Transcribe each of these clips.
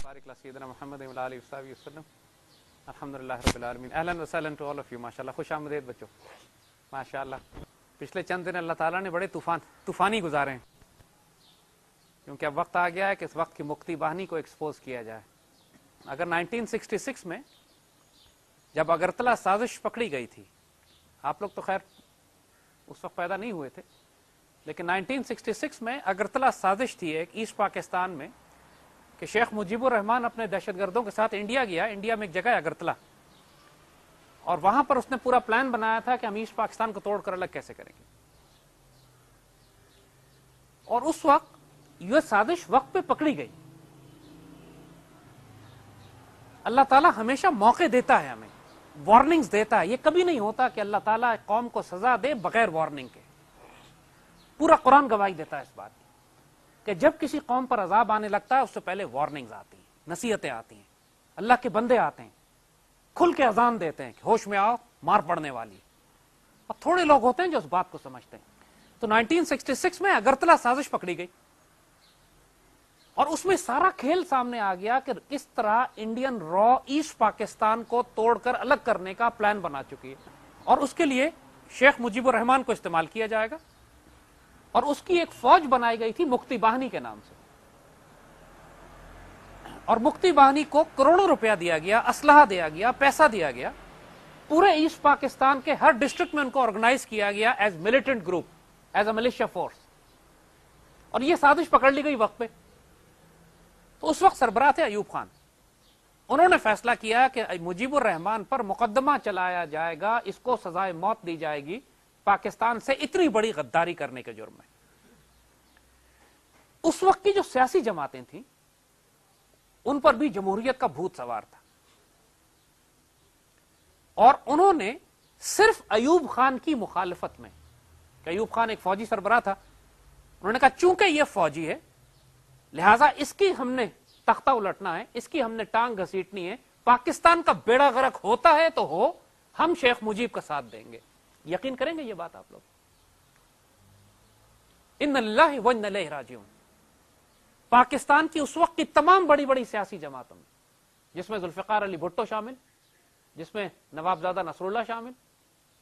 بارك على سيدنا محمد وعلى آله وصحبه وسلم. الحمدللہ رب العالمین. اہلا وسہلا ٹو آل آف یو. ماشاءاللہ خوش آمدید بچوں. ماشاءاللہ پچھلے چند دن اللہ تعالیٰ نے بڑے طوفانی گزارے ہیں، کیونکہ اب وقت آ گیا ہے کہ اس وقت کی مکتی باہنی کو ایکسپوز کیا جائے. اگر 1966 میں جب اگرتلا سازش پکڑی گئی تھی، آپ لوگ تو خیر اس وقت پیدا نہیں ہوئے تھے، لیکن 1966 میں اگرتلا سازش تھی ایک ایسٹ پاکستان میں کہ شیخ مجیب الرحمان اپنے دہشت گردوں کے ساتھ انڈیا گیا. انڈیا میں ایک جگہ ہے اگرتلا، اور وہاں پر اس نے پورا پلان بنایا تھا کہ ہم ایسٹ پاکستان کو توڑ کر الگ کیسے کریں گے. اور اس وقت یہ سازش وقت پہ پکڑی گئی. اللہ تعالیٰ ہمیشہ موقع دیتا ہے، ہمیں وارننگز دیتا ہے. یہ کبھی نہیں ہوتا کہ اللہ تعالیٰ قوم کو سزا دے بغیر وارننگ کے. پورا قرآن گواہی دیتا ہے اس بات کی کہ جب کسی قوم پر عذاب آنے لگتا ہے اس سے پہلے وارننگز آتی ہیں، نصیحتیں آتی ہیں، اللہ کے بندے آتے ہیں، کھل کے اذان دیتے ہیں کہ ہوش میں آؤ، مار پڑنے والی ہے. اور تھوڑے لوگ ہوتے ہیں جو اس بات کو سمجھتے ہیں. تو 1966 میں اگرتلا سازش پکڑی گئی، اور اس میں سارا کھیل سامنے آ گیا کہ کس طرح انڈین را ایسٹ پاکستان کو توڑ کر الگ کرنے کا پلان بنا چکی ہے، اور اس کے لیے شیخ مجیب الرحمان کو استعمال کیا جائے گا. اور اس کی ایک فوج بنائی گئی تھی مکتی باہنی کے نام سے، اور مکتی باہنی کو کروڑوں روپیہ دیا گیا، اسلحہ دیا گیا، پیسہ دیا گیا. پورے ایسٹ پاکستان کے ہر ڈسٹرکٹ میں ان کو آرگنائز کیا گیا as militant group, as a militia force. اور یہ سازش پکڑ لی گئی وقت پہ. تو اس وقت سربراہ تھے ایوب خان. انہوں نے فیصلہ کیا کہ مجیب الرحمان پر مقدمہ چلایا جائے گا، اس کو سزائے موت دی جائے گی پاکستان سے اتنی بڑی غداری کرنے کے جرم میں. اس وقت کی جو سیاسی جماعتیں تھیں ان پر بھی جمہوریت کا بھوت سوار تھا، اور انہوں نے صرف ایوب خان کی مخالفت میں، کہ ایوب خان ایک فوجی سربراہ تھا، انہوں نے کہا چونکہ یہ فوجی ہے لہذا اس کی ہم نے تختہ الٹنا ہے، اس کی ہم نے ٹانگ گھسیٹنی ہے، پاکستان کا بیڑا غرق ہوتا ہے تو ہو، ہم شیخ مجیب کا ساتھ دیں گے. یقین کریں گے یہ بات آپ لوگ؟ ان اللہ و ان الیہ راجعون. پاکستان کی اس وقت کی تمام بڑی بڑی سیاسی جماعتوں میں، جس میں ذوالفقار علی بھٹو شامل، جس میں نواب زادہ نصر اللہ شامل،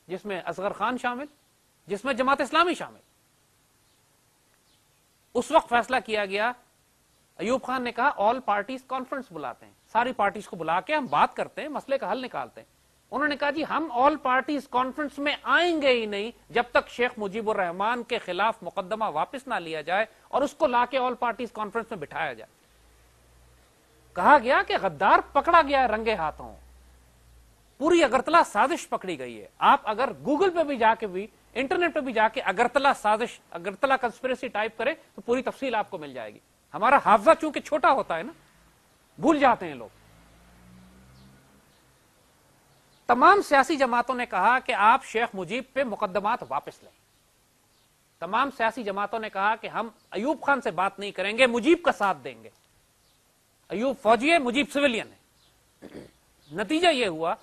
جس میں اصغر خان شامل، جس میں جماعت اسلامی شامل، اس وقت فیصلہ کیا گیا. ایوب خان نے کہا آل پارٹیز کانفرنس بلاتے ہیں، ساری پارٹیز کو بلا کے ہم بات کرتے ہیں، مسئلے کا حل نکالتے ہیں. انہوں نے کہا جی ہم آل پارٹیز کانفرنس میں آئیں گے ہی نہیں جب تک شیخ مجیب الرحمان کے خلاف مقدمہ واپس نہ لیا جائے اور اس کو لا کے آل پارٹیز کانفرنس میں بٹھایا جائے. کہا گیا کہ غدار پکڑا گیا ہے رنگے ہاتھوں، پوری اگرتلا سازش پکڑی گئی ہے. آپ اگر گوگل پہ بھی جا کے بھی، انٹرنیٹ پہ بھی جا کے اگرتلا سازش، اگرتلا کنسپریسی ٹائپ کرے تو پوری تفصیل آپ کو مل جائے گی. ہمارا حافظہ چونکہ چھوٹا ہوتا ہے نا، بھول جاتے ہیں لوگ. تمام سیاسی جماعتوں نے کہا کہ آپ شیخ مجیب پہ مقدمات واپس لیں. تمام سیاسی جماعتوں نے کہا کہ ہم ایوب خان سے بات نہیں کریں گے، مجیب کا ساتھ دیں گے. ایوب فوجی ہے، مجیب سویلین ہے. نتیجہ یہ ہوا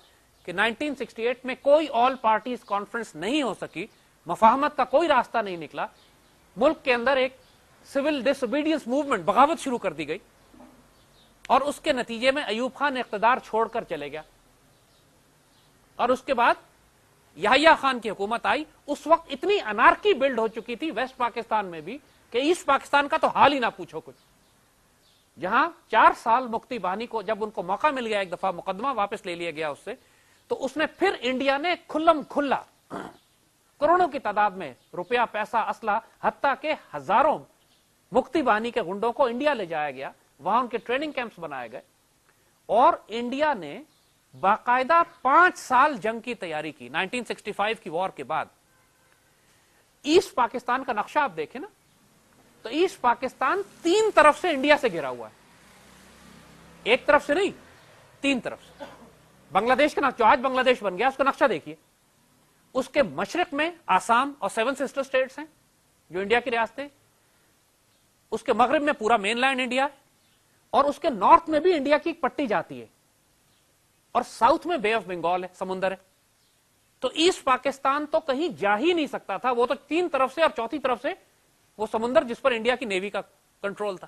کہ 1968 میں کوئی آل پارٹیز کانفرنس نہیں ہو سکی، مفاہمت کا کوئی راستہ نہیں نکلا. ملک کے اندر ایک سول ڈس اوبیڈینس موومنٹ، بغاوت شروع کر دی گئی، اور اس کے نتیجے میں ایوب خان اقتدار چھوڑ کر چلے گیا. اور اس کے بعد یحییٰ خان کی حکومت آئی. اس وقت اتنی انارکی بلڈ ہو چکی تھی ویسٹ پاکستان میں بھی کہ ایسٹ پاکستان کا تو حال ہی نہ پوچھو کچھ. جہاں 4 سال مکتی باہنی کو جب ان کو موقع مل گیا، ایک دفعہ مقدمہ واپس لے لیا گیا اس سے، تو اس نے پھر انڈیا نے کھلم کھلا کروڑوں کی تعداد میں روپیہ، پیسہ، اسلحہ، حتیٰ کہ ہزاروں مکتی باہنی کے گنڈوں کو انڈیا لے جایا گیا. وہاں ان کے ٹریننگ کیمپس بنائے گئے، اور انڈیا نے باقاعدہ 5 سال جنگ کی تیاری کی. 1965 کی وار کے بعد ایسٹ پاکستان کا نقشہ آپ دیکھیں نا، تو ایسٹ پاکستان 3 طرف سے انڈیا سے گھرا ہوا ہے. ایک طرف سے نہیں، 3 طرف سے. بنگلہ دیش کا نقشہ، جو آج بنگلہ دیش بن گیا، اس کا نقشہ دیکھیے. اس کے مشرق میں آسام اور 7 سسٹر اسٹیٹس ہیں جو انڈیا کی ریاستیں. اس کے مغرب میں پورا مین لینڈ انڈیا ہے، اور اس کے نارتھ میں بھی انڈیا کی ایک پٹی جاتی ہے، اور ساؤتھ میں بے آف بنگال ہے، سمندر ہے. تو ایسٹ پاکستان تو کہیں جا ہی نہیں سکتا تھا، وہ تو 3 طرف سے، اور چوتھی طرف سے وہ سمندر جس پر انڈیا کی نیوی کا کنٹرول تھا.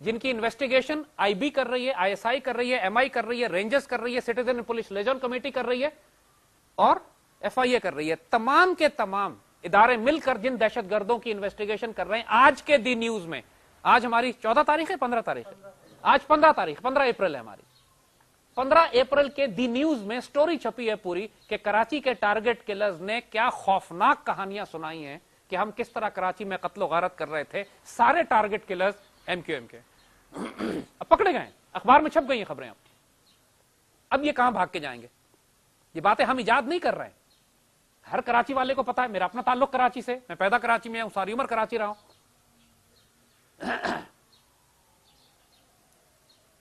جن کی انویسٹیگیشن آئی بی کر رہی ہے, آئی ایس آئی کر رہی ہے, ایم آئی کر رہی ہے, رینجرز کر رہی ہے, سٹیزن پولیس لیجن کمیٹی کر رہی ہے اور ایف آئی اے کر رہی ہے. تمام کے تمام ادارے مل کر جن دہشت گردوں کی انویسٹیگیشن کر رہے ہیں, آج کے دی نیوز میں, آج ہماری 14 تاریخ ہے, 15 تاریخ ہے, آج 15 اپریل ہے ہماری, 15 اپریل کے دی نیوز میں سٹوری چھپی ہے پوری کہ کراچی کے ٹارگٹ کلرز نے کیا خوفناک کہانیاں سنائی ہیں کہ ہم کس طرح کراچی میں قتل و غارت کر رہے تھے. سارے target killers M Q M کے اب پکڑے گئے, اخبار میں چھپ گئی ہیں خبریں. اب یہ کہاں بھاگ کے جائیں گے؟ یہ باتیں ہم ایجاد نہیں کر رہے ہیں, ہر کراچی والے کو پتا ہے. میرا اپنا تعلق کراچی سے, میں پیدا کراچی میں ہوں, ساری عمر کراچی رہا ہوں.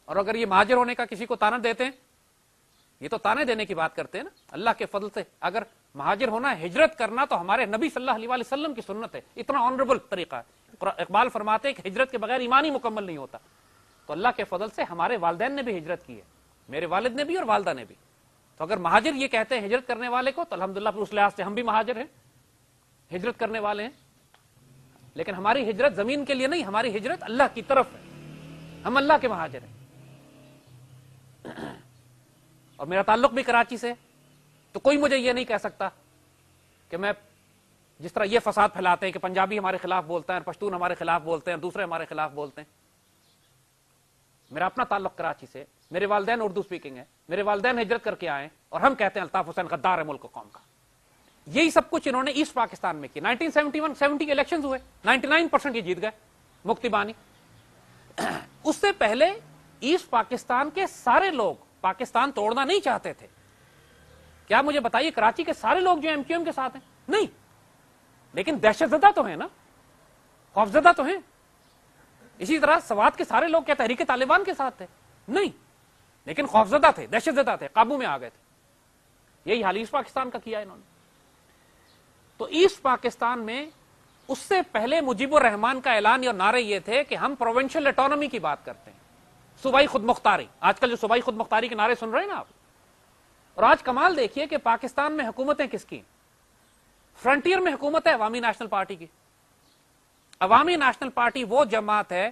اور اگر یہ مہاجر ہونے کا کسی کو تانا دیتے ہیں, یہ تو تانے دینے کی بات کرتے ہیں نا. اللہ کے فضل سے اگر مہاجر ہونا ہے, ہجرت کرنا, تو ہمارے نبی صلی اللہ علیہ وسلم کی سنت ہے. اتنا آنریبل طریقہ ہے. اقبال فرماتے ہیں کہ ہجرت کے بغیر ایمان ہی مکمل نہیں ہوتا. تو اللہ کے فضل سے ہمارے والدین نے بھی ہجرت کی ہے, میرے والد نے بھی اور والدہ نے بھی. تو اگر مہاجر یہ کہتے ہیں ہجرت کرنے والے کو, تو الحمدللہ اس لحاظ سے ہم بھی مہاجر ہیں, ہجرت کرنے والے ہیں. لیکن ہماری ہجرت زمین کے لیے نہیں, ہماری ہجرت اللہ کی طرف ہے. ہم اللہ کے مہاجر ہیں. اور میرا تعلق بھی کراچی سے, تو کوئی مجھے یہ نہیں کہہ سکتا کہ میں, جس طرح یہ فساد پھیلاتے ہیں کہ پنجابی ہمارے خلاف بولتے ہیں, پشتون ہمارے خلاف بولتے ہیں, دوسرے ہمارے خلاف بولتے ہیں. میرا اپنا تعلق کراچی سے, میرے والدین اردو سپیکنگ ہے, میرے والدین ہجرت کر کے آئے, اور ہم کہتے ہیں الطاف حسین غدار ہے ملک و قوم کا. یہی سب کچھ انہوں نے ایسٹ پاکستان میں کی. 1971-70 کے الیکشن ہوئے, 99% یہ جیت گئے مفتی بانی. اس سے پہلے ایسٹ پاکستان کے سارے لوگ پاکستان توڑنا نہیں چاہتے تھے. کیا مجھے بتائیے کراچی کے سارے لوگ جو ایم کیو ایم کے ساتھ ہیں؟ نہیں. لیکن دہشت زدہ تو ہیں نا, خوف زدہ تو ہیں. اسی طرح سوات کے سارے لوگ کیا تحریک طالبان کے ساتھ تھے؟ نہیں. لیکن خوف زدہ تھے, دہشت زدہ تھے, قابو میں آ گئے تھے. یہی حال ایسٹ پاکستان کا کیا انہوں نے. تو ایسٹ پاکستان میں اس سے پہلے مجیب الرحمان کا اعلان اور نعرے یہ تھے کہ ہم پروونشل اٹانومی کی بات کرتے ہیں, صوبائی خود مختاری. آج کل جو صوبائی خود مختاری کے نعرے سن رہے ہیں نا آپ, اور آج کمال دیکھیے کہ پاکستان میں حکومتیں کس کی. فرنٹیئر میں حکومت ہے عوامی نیشنل پارٹی کی. عوامی نیشنل پارٹی وہ جماعت ہے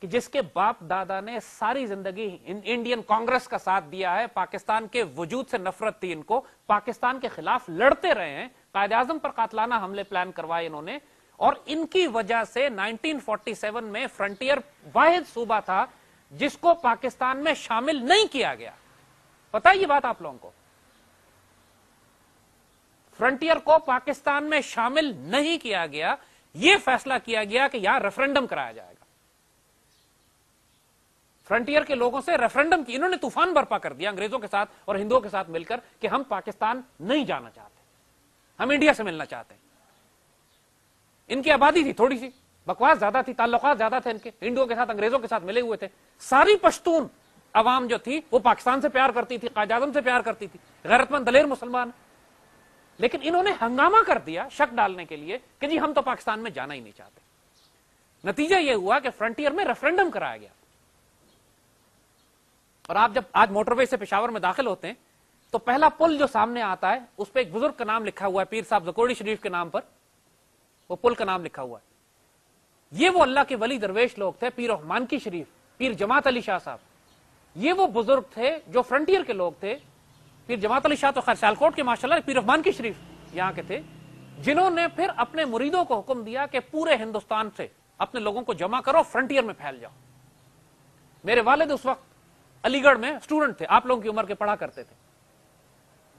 کہ جس کے باپ دادا نے ساری زندگی انڈین کانگریس کا ساتھ دیا ہے. پاکستان کے وجود سے نفرت تھی ان کو, پاکستان کے خلاف لڑتے رہے ہیں, قائد اعظم پر قاتلانہ حملے پلان کروائے انہوں نے, اور ان کی وجہ سے 1947 میں فرنٹیئر واحد صوبہ تھا جس کو پاکستان میں شامل نہیں کیا گیا. پتہ ہے یہ بات آپ لوگوں کو؟ فرنٹیئر کو پاکستان میں شامل نہیں کیا گیا. یہ فیصلہ کیا گیا کہ یہاں ریفرنڈم کرایا جائے گا. فرنٹیئر کے لوگوں سے ریفرنڈم کی انہوں نے طوفان برپا کر دیا انگریزوں کے ساتھ اور ہندوؤں کے ساتھ مل کر کہ ہم پاکستان نہیں جانا چاہتے, ہم انڈیا سے ملنا چاہتے ہیں. ان کی آبادی تھی تھوڑی سی, بکواس زیادہ تھی, تعلقات زیادہ تھے ان کے, ہندوؤں کے ساتھ انگریزوں کے ساتھ ملے ہوئے تھے. ساری پشتون عوام جو تھی وہ پاکستان سے پیار کرتی تھی, قائد اعظم سے پیار کرتی تھی, غیرت مند دلیر مسلمان. لیکن انہوں نے ہنگامہ کر دیا شک ڈالنے کے لیے کہ جی ہم تو پاکستان میں جانا ہی نہیں چاہتے. نتیجہ یہ ہوا کہ فرنٹیئر میں ریفرنڈم کرایا گیا. اور آپ جب آج موٹر وے سے پشاور میں داخل ہوتے ہیں تو پہلا پل جو سامنے آتا ہے اس پہ ایک بزرگ کا نام لکھا ہوا ہے, پیر صاحب زکوڑی شریف کے نام پر وہ پل کا نام لکھا ہوا ہے. یہ وہ اللہ کے ولی درویش لوگ تھے, پیر رحمان کی شریف, پیر جماعت علی شاہ صاحب. یہ وہ بزرگ تھے جو فرنٹیئر کے لوگ تھے. پیر جماعت علی شاہ تو خیر سیالکوٹ کے ماشاءاللہ, پیر رحمان کی شریف یہاں کے تھے, جنہوں نے پھر اپنے مریدوں کو حکم دیا کہ پورے ہندوستان سے اپنے لوگوں کو جمع کرو, فرنٹیئر میں پھیل جاؤ. میرے والد اس وقت علی گڑھ میں اسٹوڈنٹ تھے, آپ لوگوں کی عمر کے پڑھا کرتے تھے,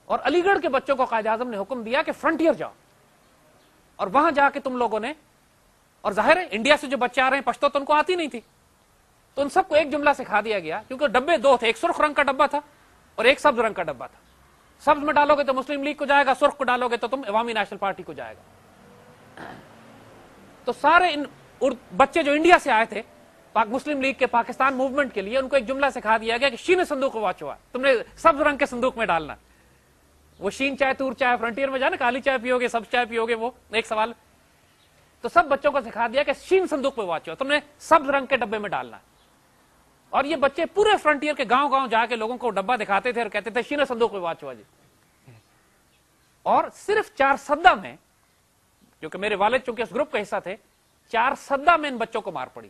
اور علی گڑھ کے بچوں کو قائد اعظم نے حکم دیا کہ فرنٹیئر جاؤ, اور وہاں جا کے تم لوگوں نے, اور ظاہر ہے انڈیا سے جو بچے آ رہے ہیں پشتو تو ان کو آتی نہیں تھی, تو ان سب کو ایک جملہ سکھا دیا گیا, کیونکہ ڈبے دو تھے, ایک سرخ رنگ کا ڈبہ تھا اور ایک سبز رنگ کا ڈبہ تھا. سبز میں ڈالو گے تو مسلم لیگ کو جائے گا, سرخ کو ڈالو گے تو تم عوامی نیشنل پارٹی کو جائے گا. تو سارے ان بچے جو انڈیا سے آئے تھے پاک مسلم لیگ کے پاکستان موومنٹ کے لیے, ان کو ایک جملہ سکھا دیا گیا کہ شین صندوق واچوا, تم نے سبز رنگ کے صندوق میں ڈالنا. وہ شین چائے تور چائے فرنٹیئر میں جانا, کالی چائے پیو گے سبز چائے پیو گے, وہ ایک سوال. تو سب بچوں کو سکھا دیا کہ شین صندوق میں واچوا, تم نے سبز رنگ کے ڈبے میں ڈالنا. اور یہ بچے پورے فرنٹیئر کے گاؤں گاؤں جا کے لوگوں کو ڈبہ دکھاتے تھے اور کہتے تھے شین صندوق میں واچوا جی. اور صرف 4 سدہ میں, کیونکہ میرے والد چونکہ اس گروپ کا حصہ تھے, 4 سدہ میں ان بچوں کو مار پڑی.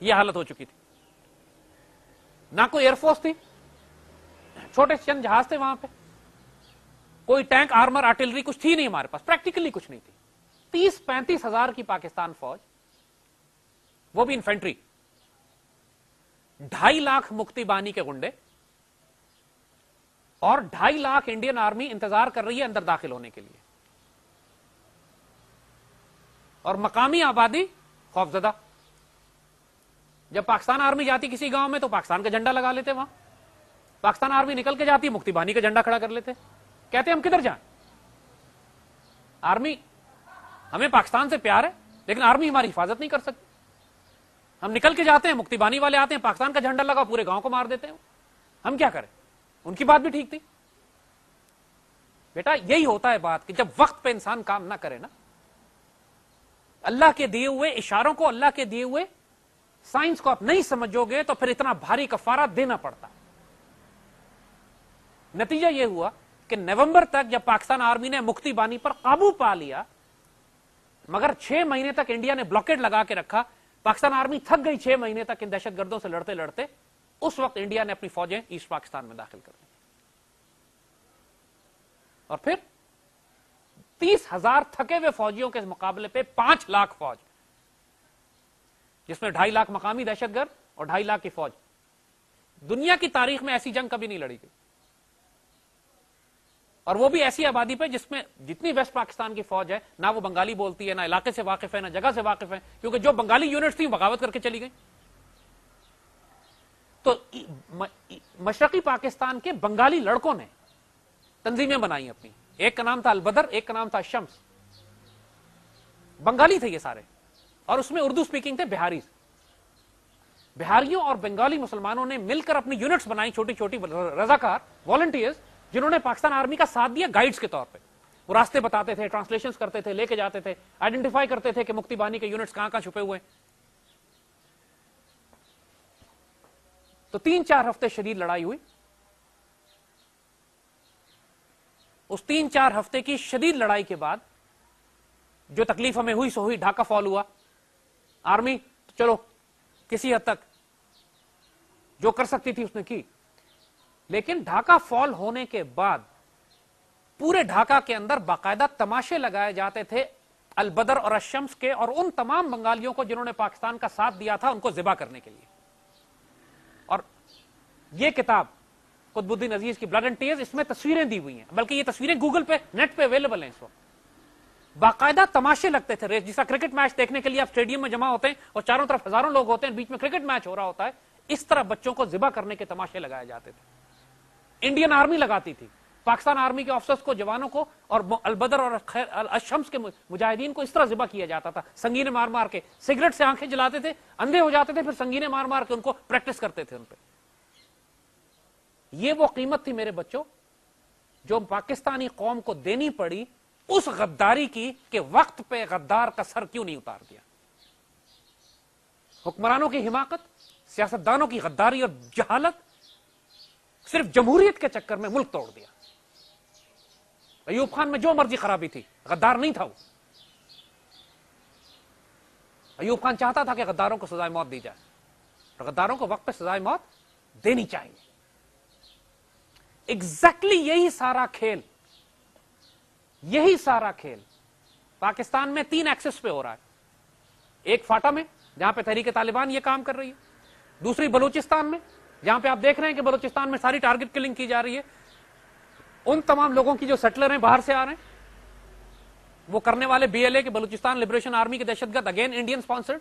یہ حالت ہو چکی تھی. نہ کوئی ایئر فورس تھی, چھوٹے چند جہاز تھے وہاں پہ, کوئی ٹینک آرمر آرٹلری کچھ تھی نہیں ہمارے پاس, پریکٹیکلی کچھ نہیں تھی. 30-35 ہزار کی پاکستان فوج, وہ بھی انفینٹری, 2.5 لاکھ مکتی بانی کے گنڈے, اور 2.5 لاکھ انڈین آرمی انتظار کر رہی ہے اندر داخل ہونے کے لیے, اور مقامی آبادی خوفزدہ. جب پاکستان آرمی جاتی کسی گاؤں میں تو پاکستان کا جھنڈا لگا لیتے, وہاں پاکستان آرمی نکل کے جاتی مکتی بانی کا جھنڈا کھڑا کر لیتے, کہتے ہم کدھر جائیں. آرمی, ہمیں پاکستان سے پیار ہے لیکن آرمی ہماری حفاظت نہیں کر سکتی. ہم نکل کے جاتے ہیں, مکتی بانی والے آتے ہیں, پاکستان کا جھنڈا لگا پورے گاؤں کو مار دیتے ہیں. ہم کیا کریں؟ ان کی بات بھی ٹھیک تھی. بیٹا یہی ہوتا ہے بات کہ جب وقت پہ انسان کام نہ کرے نا, اللہ کے دیے ہوئے اشاروں کو, اللہ کے دیے ہوئے سائنس کو آپ نہیں سمجھو گے تو پھر اتنا بھاری کفارہ دینا پڑتا. نتیجہ یہ ہوا کہ نومبر تک جب پاکستان آرمی نے مکتی بانی پر قابو پا لیا, مگر 6 مہینے تک انڈیا نے بلاکیڈ لگا کے رکھا, پاکستان آرمی تھک گئی 6 مہینے تک ان دہشت گردوں سے لڑتے لڑتے. اس وقت انڈیا نے اپنی فوجیں ایسٹ پاکستان میں داخل کر دی, اور پھر 30,000 تھکے ہوئے فوجیوں کے مقابلے پہ 5 لاکھ فوج, جس میں 2.5 لاکھ مقامی دہشت گرد اور 2.5 لاکھ کی فوج. دنیا کی تاریخ میں ایسی جنگ کبھی نہیں لڑی گئی, اور وہ بھی ایسی آبادی پہ جس میں جتنی ویسٹ پاکستان کی فوج ہے نہ وہ بنگالی بولتی ہے, نہ علاقے سے واقف ہے, نہ جگہ سے واقف ہے, کیونکہ جو بنگالی یونٹس تھیں بغاوت کر کے چلی گئی. تو مشرقی پاکستان کے بنگالی لڑکوں نے تنظیمیں بنائی اپنی, ایک کا نام تھا البدر, ایک کا نام تھا شمس. بنگالی تھے یہ سارے, اور اس میں اردو سپیکنگ تھے بہاریز. بہاریوں اور بنگالی مسلمانوں نے مل کر اپنی یونٹس بنائی, چھوٹی چھوٹی رضاکار والنٹیئرز, جنہوں نے پاکستان آرمی کا ساتھ دیا گائیڈز کے طور پہ. وہ راستے بتاتے تھے, ٹرانسلیشنز کرتے تھے, لے کے جاتے تھے, آئیڈینٹیفائی کرتے تھے کہ مکتی بانی کے یونٹس کہاں کہاں چھپے ہوئے. تو 3-4 ہفتے شدید لڑائی ہوئی. اس 3-4 ہفتے کی شدید لڑائی کے بعد جو تکلیف ہمیں ہوئی سو ہوئی, ڈھاکہ فال ہوا. آرمی چلو کسی حد تک جو کر سکتی تھی اس نے کی, لیکن ڈھاکہ فال ہونے کے بعد پورے ڈھاکہ کے اندر باقاعدہ تماشے لگائے جاتے تھے البدر اور الشمس کے, اور ان تمام بنگالیوں کو جنہوں نے پاکستان کا ساتھ دیا تھا ان کو ذبح کرنے کے لیے. اور یہ کتاب قطب الدین عزیز کی بلڈ اینڈ ٹیئرز, اس میں تصویریں دی ہوئی ہیں, بلکہ یہ تصویریں گوگل پہ نیٹ پہ اویلیبل ہیں اس وقت. باقاعدہ تماشے لگتے تھے ریس, جیسا کرکٹ میچ دیکھنے کے لیے آپ اسٹیڈیم میں جمع ہوتے ہیں اور چاروں طرف ہزاروں لوگ ہوتے ہیں, بیچ میں کرکٹ میچ ہو رہا ہوتا ہے, اس طرح بچوں کو ذبح کرنے کے تماشے لگائے جاتے تھے. انڈین آرمی لگاتی تھی, پاکستان آرمی کے افسرز کو, جوانوں کو, اور البدر اور الشمس کے مجاہدین کو اس طرح ذبح کیا جاتا تھا, سنگینے مار مار کے. سگریٹ سے آنکھیں جلاتے تھے, اندھے ہو جاتے تھے, پھر سنگینے مار مار کے ان کو پریکٹس کرتے تھے ان پہ. یہ وہ قیمت تھی میرے بچوں جو پاکستانی قوم کو دینی پڑی اس غداری کی کہ وقت پہ غدار کا سر کیوں نہیں اتار دیا. حکمرانوں کی حماقت, سیاستدانوں کی غداری اور جہالت, صرف جمہوریت کے چکر میں ملک توڑ دیا. ایوب خان میں جو مرضی خرابی تھی, غدار نہیں تھا وہ. ایوب خان چاہتا تھا کہ غداروں کو سزائے موت دی جائے, اور غداروں کو وقت پہ سزائے موت دینی چاہیے. ایگزیکٹلی یہی سارا کھیل پاکستان میں 3 ایکسس پہ ہو رہا ہے. ایک فاٹا میں جہاں پہ تحریک طالبان یہ کام کر رہی ہے, دوسری بلوچستان میں جہاں پہ آپ دیکھ رہے ہیں کہ بلوچستان میں ساری ٹارگٹ کلنگ کی جا رہی ہے. ان تمام لوگوں کی جو سیٹلر ہیں باہر سے آ رہے ہیں, وہ کرنے والے BLA کے بلوچستان لبریشن آرمی کے دہشت گرد, اگین انڈین سپانسرڈ.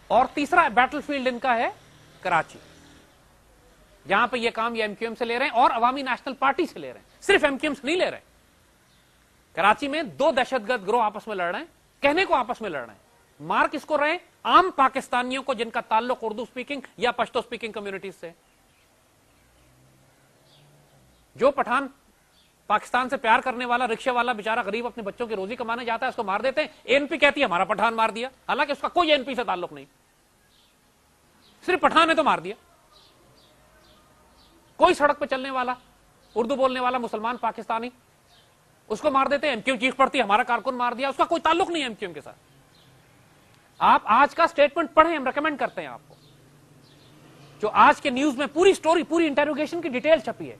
اور تیسرا بیٹل فیلڈ ان کا ہے کراچی, جہاں پہ یہ کام یہ MQM سے لے رہے ہیں اور عوامی نیشنل پارٹی سے لے رہے ہیں, صرف MQM سے نہیں لے رہے ہیں. کراچی میں 2 دہشت گرد گروہ آپس میں لڑ رہے ہیں, کہنے کو آپس میں لڑ رہے ہیں, مار کس کو رہے ہیں؟ عام پاکستانیوں کو جن کا تعلق اردو سپیکنگ یا پشتو سپیکنگ کمیونٹیز سے. جو پٹھان پاکستان سے پیار کرنے والا رکشے والا بیچارہ غریب اپنے بچوں کی روزی کمانے جاتا ہے, اس کو مار دیتے ہیں. ANP کہتی ہے ہمارا پٹھان مار دیا, حالانکہ اس کا کوئی ANP سے تعلق نہیں, صرف پٹھان نے تو مار دیا. کوئی سڑک پہ چلنے والا اردو بولنے والا مسلمان پاکستانی, اس کو مار دیتے ہیں. MQM چیخ پڑتی ہے ہمارا کارکن مار دیا, اس کا کوئی تعلق نہیں ہے MQM کے ساتھ. آپ آج کا اسٹیٹمنٹ پڑھیں, ہم ریکمینڈ کرتے ہیں آپ کو, جو آج کے نیوز میں پوری سٹوری, پوری انٹروگیشن کی ڈیٹیل چھپی ہے,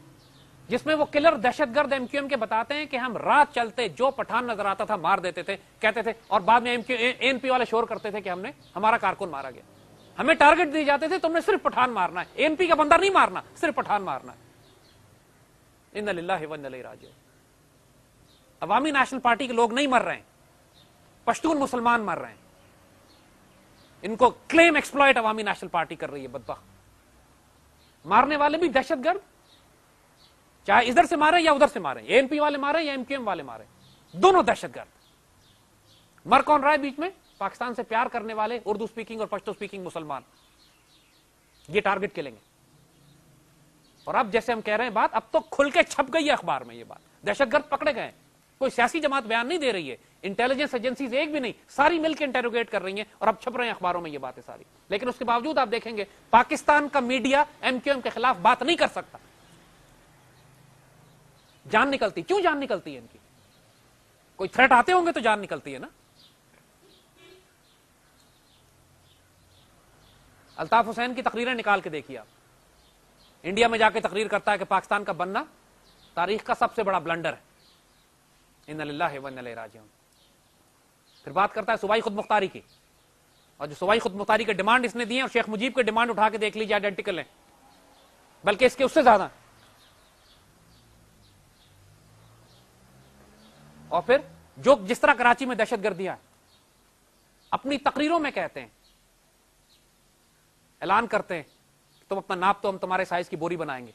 جس میں وہ کلر دہشت گرد ایم کیو ایم کے بتاتے ہیں کہ ہم رات چلتے جو پٹھان نظر آتا تھا مار دیتے تھے, کہتے تھے, اور بعد میں این پی والے شور کرتے تھے کہ ہمارا کارکن مارا گیا. ہمیں ٹارگٹ دیے جاتے تھے, تم نے صرف پٹھان مارنا ہے, این پی کا بندہ نہیں مارنا, صرف پٹھان مارنا ہے. ان للہ و انا الیہ راجعون. عوامی نیشنل پارٹی کے لوگ نہیں مر رہے ہیں, پشتون مسلمان مر رہے ہیں. ان کو کلیم ایکسپلائٹ عوامی نیشنل پارٹی کر رہی ہے بدبخت. مارنے والے بھی دہشت گرد, چاہے ادھر سے مارے یا ادھر سے مارے, اے این پی والے مارے یا ایم کیو ایم والے مارے, دونوں دہشت گرد. مر کون رہا ہے بیچ میں؟ پاکستان سے پیار کرنے والے اردو سپیکنگ اور پشتو سپیکنگ مسلمان. یہ ٹارگٹ کے لیں گے. اور اب جیسے ہم کہہ رہے ہیں بات, اب تو کھل کے چھپ گئی ہے اخبار میں یہ بات, دہشت گرد پکڑے گئے. کوئی سیاسی جماعت بیان نہیں دے رہی ہے, انٹیلیجنس ایجنسیز ایک بھی نہیں, ساری مل کے انٹروگیٹ کر رہی ہیں, اور اب چھپ رہے ہیں اخباروں میں یہ باتیں ساری. لیکن اس کے باوجود آپ دیکھیں گے پاکستان کا میڈیا ایم کیو ایم کے خلاف بات نہیں کر سکتا. جان نکلتی. کیوں جان نکلتی ہے ان کی؟ کوئی تھریٹ آتے ہوں گے تو جان نکلتی ہے نا. الطاف حسین کی تقریریں نکال کے دیکھیے آپ. انڈیا میں جا کے تقریر کرتا ہے کہ پاکستان کا بننا تاریخ کا سب سے بڑا بلنڈر ہے. ان للہ و انا الیہ راجعون. پھر بات کرتا ہے صوبائی خود مختاری کی, اور جو صوبائی خود مختاری کے ڈیمانڈ اس نے دیے ہیں, اور شیخ مجیب کے ڈیمانڈ اٹھا کے دیکھ لیجیے, آئیڈینٹیکل ہیں, بلکہ اس کے اس سے زیادہ. اور پھر جو جس طرح کراچی میں دہشت گردیاں اپنی تقریروں میں کہتے ہیں, اعلان کرتے ہیں, تم اپنا ناپ تو ہم تمہارے سائز کی بوری بنائیں گے.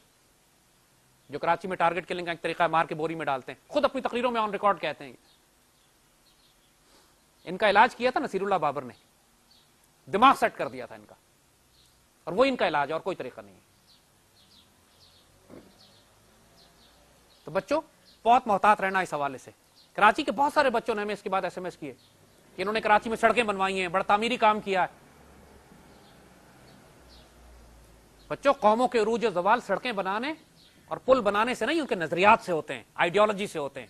جو کراچی میں ٹارگٹ کلنگ کا ایک طریقہ مار کے بوری میں ڈالتے ہیں, خود اپنی تقریروں میں آن ریکارڈ کہتے ہیں. ان کا علاج کیا تھا نصیر اللہ بابر نے, دماغ سیٹ کر دیا تھا ان کا, اور وہ ان کا علاج, اور کوئی طریقہ نہیں ہے. تو بچوں بہت محتاط رہنا اس حوالے سے. کراچی کے بہت سارے بچوں نے ہمیں اس کے بعد ایس ایم ایس کیے کہ انہوں نے کراچی میں سڑکیں بنوائی ہیں, بڑا تعمیری کام کیا ہے. بچوں قوموں کے عروج و زوال سڑکیں بنانے اور پل بنانے سے نہیں, ان کے نظریات سے ہوتے ہیں, آئیڈیالوجی سے ہوتے ہیں.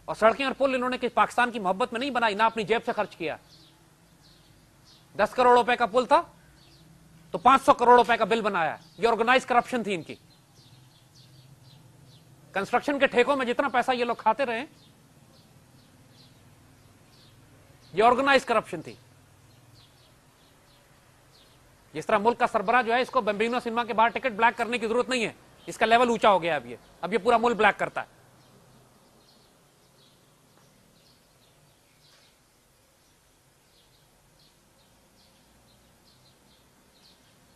اور سڑکیں اور پل انہوں نے پاکستان کی محبت میں نہیں بنائی, نہ اپنی جیب سے خرچ کیا. 10 کروڑ روپے کا پل تھا تو 500 کروڑ روپے کا بل بنایا. یہ آرگنائز کرپشن تھی ان کی. کنسٹرکشن کے ٹھیکوں میں جتنا پیسہ یہ لوگ کھاتے رہے, یہ آرگنائز کرپشن تھی. جس طرح ملک کا سربراہ جو ہے, اس کو بمبینو سنیما کے باہر ٹکٹ بلیک کرنے کی ضرورت نہیں ہے, اس کا لیول اونچا ہو گیا اب یہ پورا ملک بلیک کرتا ہے.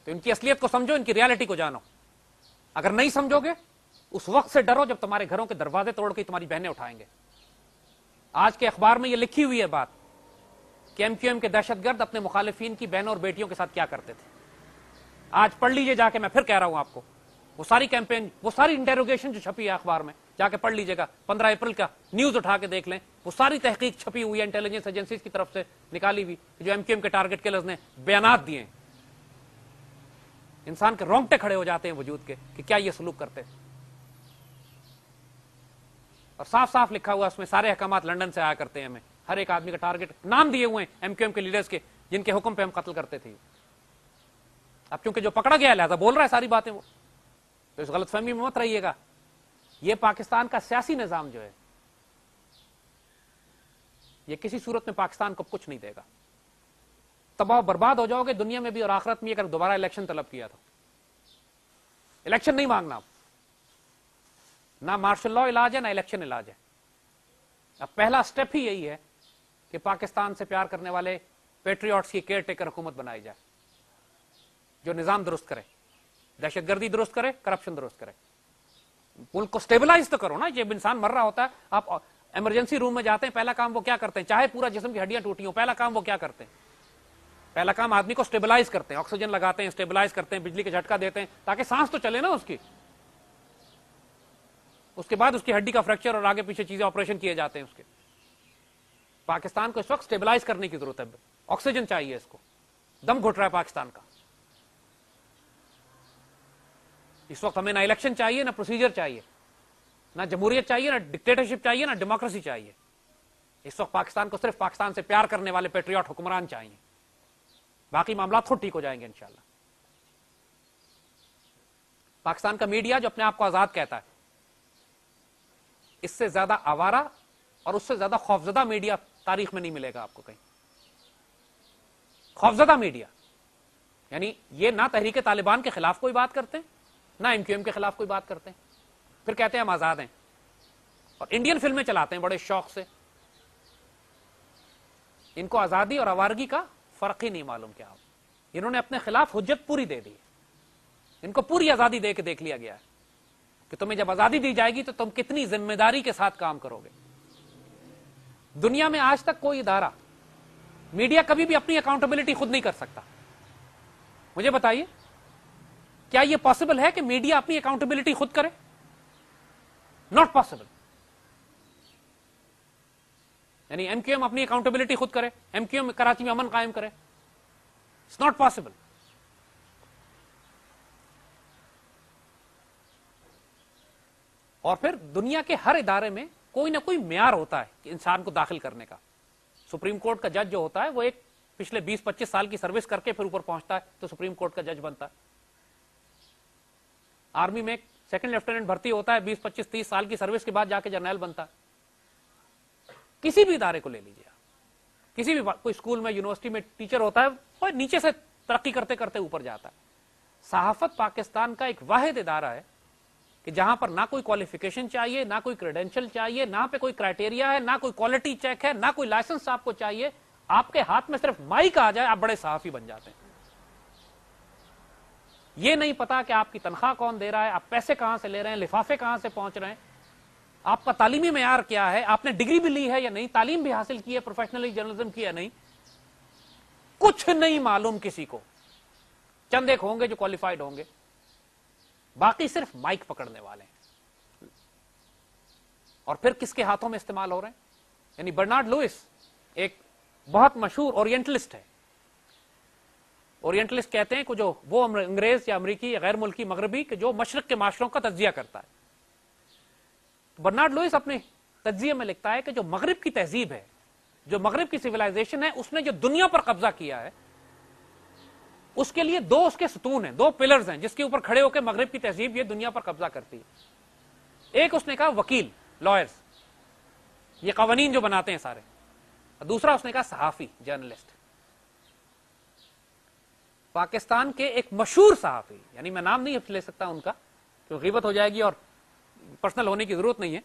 تو ان کی اصلیت کو سمجھو, ان کی ریالٹی کو جانو. اگر نہیں سمجھو گے اس وقت سے ڈرو جب تمہارے گھروں کے دروازے توڑ کے تمہاری بہنیں اٹھائیں گے. آج کے اخبار میں یہ لکھی ہوئی ہے بات کہ ایم کیو ایم کے دہشت گرد اپنے مخالفین کی بہنوں اور بیٹیوں کے ساتھ کیا کرتے تھے. آج پڑھ لیجئے جا کے, میں پھر کہہ رہا ہوں آپ کو, وہ ساری کیمپین, وہ ساری انٹروگیشن جو چھپی ہے اخبار میں, جا کے پڑھ لیجئے گا. 15 اپریل کا نیوز اٹھا کے دیکھ لیں, وہ ساری تحقیق چھپی ہوئی ہے انٹیلیجنس ایجنسیز کی طرف سے نکالی ہوئی, جو ایم کیو ایم کے ٹارگٹ کلرز نے بیانات دیے ہیں. انسان کے رونگٹے کھڑے ہو جاتے ہیں وجود کے کہ کیا یہ سلوک کرتے. اور صاف صاف لکھا ہوا اس میں, سارے احکامات لندن سے آیا کرتے ہیں. ہمیں ہر ایک آدمی کا ٹارگٹ نام دیے ہوئے ہیں ایم کیو ایم کے لیڈرز کے, جن کے حکم پہ ہم قتل کرتے تھے. اب کیونکہ جو پکڑا گیا لہذا بول رہا ہے ساری باتیں وہ, تو اس غلط فہمی میں مت رہیے گا. یہ پاکستان کا سیاسی نظام جو ہے, یہ کسی صورت میں پاکستان کو کچھ نہیں دے گا. تباہ برباد ہو جاؤ گے دنیا میں بھی اور آخرت میں, اگر دوبارہ الیکشن طلب کیا تو. الیکشن نہیں مانگنا, نہ مارشل لا علاج ہے نہ الیکشن علاج ہے. اب پہلا سٹیپ ہی یہی ہے کہ پاکستان سے پیار کرنے والے پیٹریوٹس کی کیئر ٹیکر حکومت بنائی جائے, جو نظام درست کرے, دہشت گردی درست کرے, کرپشن درست کرے. ملک کو سٹیبلائز تو کرو نا. جب انسان مر رہا ہوتا ہے, آپ ایمرجنسی روم میں جاتے ہیں, پہلا کام وہ کیا کرتے ہیں, چاہے پورا جسم کی ہڈیاں ٹوٹی ہوں, پہلا کام وہ کیا کرتے ہیں, پہلا کام آدمی کو سٹیبلائز کرتے ہیں, آکسیجن لگاتے ہیں, سٹیبلائز کرتے ہیں, بجلی کا جھٹکا دیتے ہیں تاکہ سانس تو چلے نا اس کی. اس کے بعد اس کی ہڈی کا فریکچر اور آگے پیچھے چیزیں آپریشن کیے جاتے ہیں اس کے. پاکستان کو اس وقت سٹیبلائز کرنے کی ضرورت ہے, آکسیجن چاہیے اس کو, دم گھٹ رہا ہے پاکستان کا. اس وقت ہمیں نہ الیکشن چاہیے, نہ پروسیجر چاہیے, نہ جمہوریت چاہیے, نہ ڈکٹیٹرشپ چاہیے, نہ ڈیموکریسی چاہیے. اس وقت پاکستان کو صرف پاکستان سے پیار کرنے والے پیٹریوٹ حکمران چاہیے، باقی معاملات خود ٹھیک ہو جائیں گے انشاءاللہ۔ پاکستان کا میڈیا جو اپنے آپ کو آزاد کہتا ہے، اس سے زیادہ آوارہ اور اس سے زیادہ خوفزدہ میڈیا تاریخ میں نہیں ملے گا آپ کو کہیں۔ خوفزدہ میڈیا یعنی یہ نہ تحریک طالبان کے خلاف کوئی بات کرتے ہیں، نہ ایم کیو ایم کے خلاف کوئی بات کرتے ہیں، پھر کہتے ہیں ہم آزاد ہیں، اور انڈین فلمیں چلاتے ہیں بڑے شوق سے۔ ان کو آزادی اور آوارگی کا فرق ہی نہیں معلوم کیا ہو۔ انہوں نے اپنے خلاف حجت پوری دے دی، ان کو پوری آزادی دے کے دیکھ لیا گیا ہے کہ تمہیں جب آزادی دی جائے گی تو تم کتنی ذمہ داری کے ساتھ کام کرو گے۔ دنیا میں آج تک کوئی ادارہ، میڈیا کبھی بھی اپنی اکاؤنٹیبلٹی خود نہیں کر سکتا۔ مجھے بتائیے کیا یہ پاسبل ہے کہ میڈیا اپنی اکاؤنٹیبلٹی خود کرے؟ Not possible. یعنی ایم کیو ایم اپنی اکاؤنٹیبلٹی خود کرے، ایم کیو ایم کراچی میں امن قائم کرے؟ It's not possible. اور پھر دنیا کے ہر ادارے میں کوئی نہ کوئی معیار ہوتا ہے کہ انسان کو داخل کرنے کا۔ سپریم کورٹ کا جج جو ہوتا ہے وہ ایک پچھلے 20-25 سال کی سروس کر کے پھر اوپر پہنچتا ہے تو سپریم کورٹ کا جج بنتا ہے۔ آرمی میں ایک سیکنڈ لیفٹیننٹ بھرتی ہوتا ہے، 20-25-30 سال کی سروس کے بعد جا کے جرنیل بنتا ہے۔ کسی بھی ادارے کو لے لیجیے، کسی بھی کوئی اسکول میں، یونیورسٹی میں ٹیچر ہوتا ہے، وہ نیچے سے ترقی کرتے کرتے اوپر جاتا ہے۔ صحافت پاکستان کا ایک واحد ادارہ ہے کہ جہاں پر نہ کوئی کوالیفیکیشن چاہیے، نہ کوئی کریڈینشل چاہیے، نہ پہ کوئی کرائٹیریا ہے، نہ کوئی کوالٹی چیک ہے، نہ کوئی لائسنس آپ کو چاہیے۔ آپ کے ہاتھ میں صرف مائک آ جائے آپ بڑے صحافی بن جاتے ہیں۔ یہ نہیں پتا کہ آپ کی تنخواہ کون دے رہا ہے، آپ پیسے کہاں سے لے رہے ہیں، لفافے کہاں سے پہنچ رہے ہیں، آپ کا تعلیمی معیار کیا ہے، آپ نے ڈگری بھی لی ہے یا نہیں، تعلیم بھی حاصل کی ہے، پروفیشنلی جرنلزم کی ہے نہیں، کچھ نہیں معلوم کسی کو۔ چند ایک ہوں گے جو کوالیفائڈ ہوں گے، باقی صرف مائک پکڑنے والے ہیں۔ اور پھر کس کے ہاتھوں میں استعمال ہو رہے ہیں؟ یعنی برنارڈ لوئس ایک بہت مشہور اورینٹلسٹ ہے۔ اورینٹلسٹ کہتے ہیں کہ جو وہ انگریز یا امریکی یا غیر ملکی مغربی کہ جو مشرق کے معاشروں کا تجزیہ کرتا ہے۔ برنارڈ لوئس اپنے تجزیے میں لکھتا ہے کہ جو مغرب کی تہذیب ہے، جو مغرب کی سویلائزیشن ہے، اس نے جو دنیا پر قبضہ کیا ہے، اس کے لیے دو اس کے ستون ہیں، دو پلرز ہیں جس کے اوپر کھڑے ہو کے مغرب کی تہذیب یہ دنیا پر قبضہ کرتی ہے۔ ایک اس نے کہا وکیل، لائرز، یہ قوانین جو بناتے ہیں سارے۔ دوسرا اس نے کہا صحافی، جرنلسٹ۔ پاکستان کے ایک مشہور صحافی، یعنی میں نام نہیں لے سکتا ان کا کہ غیبت ہو جائے گی اور پرسنل ہونے کی ضرورت نہیں ہے،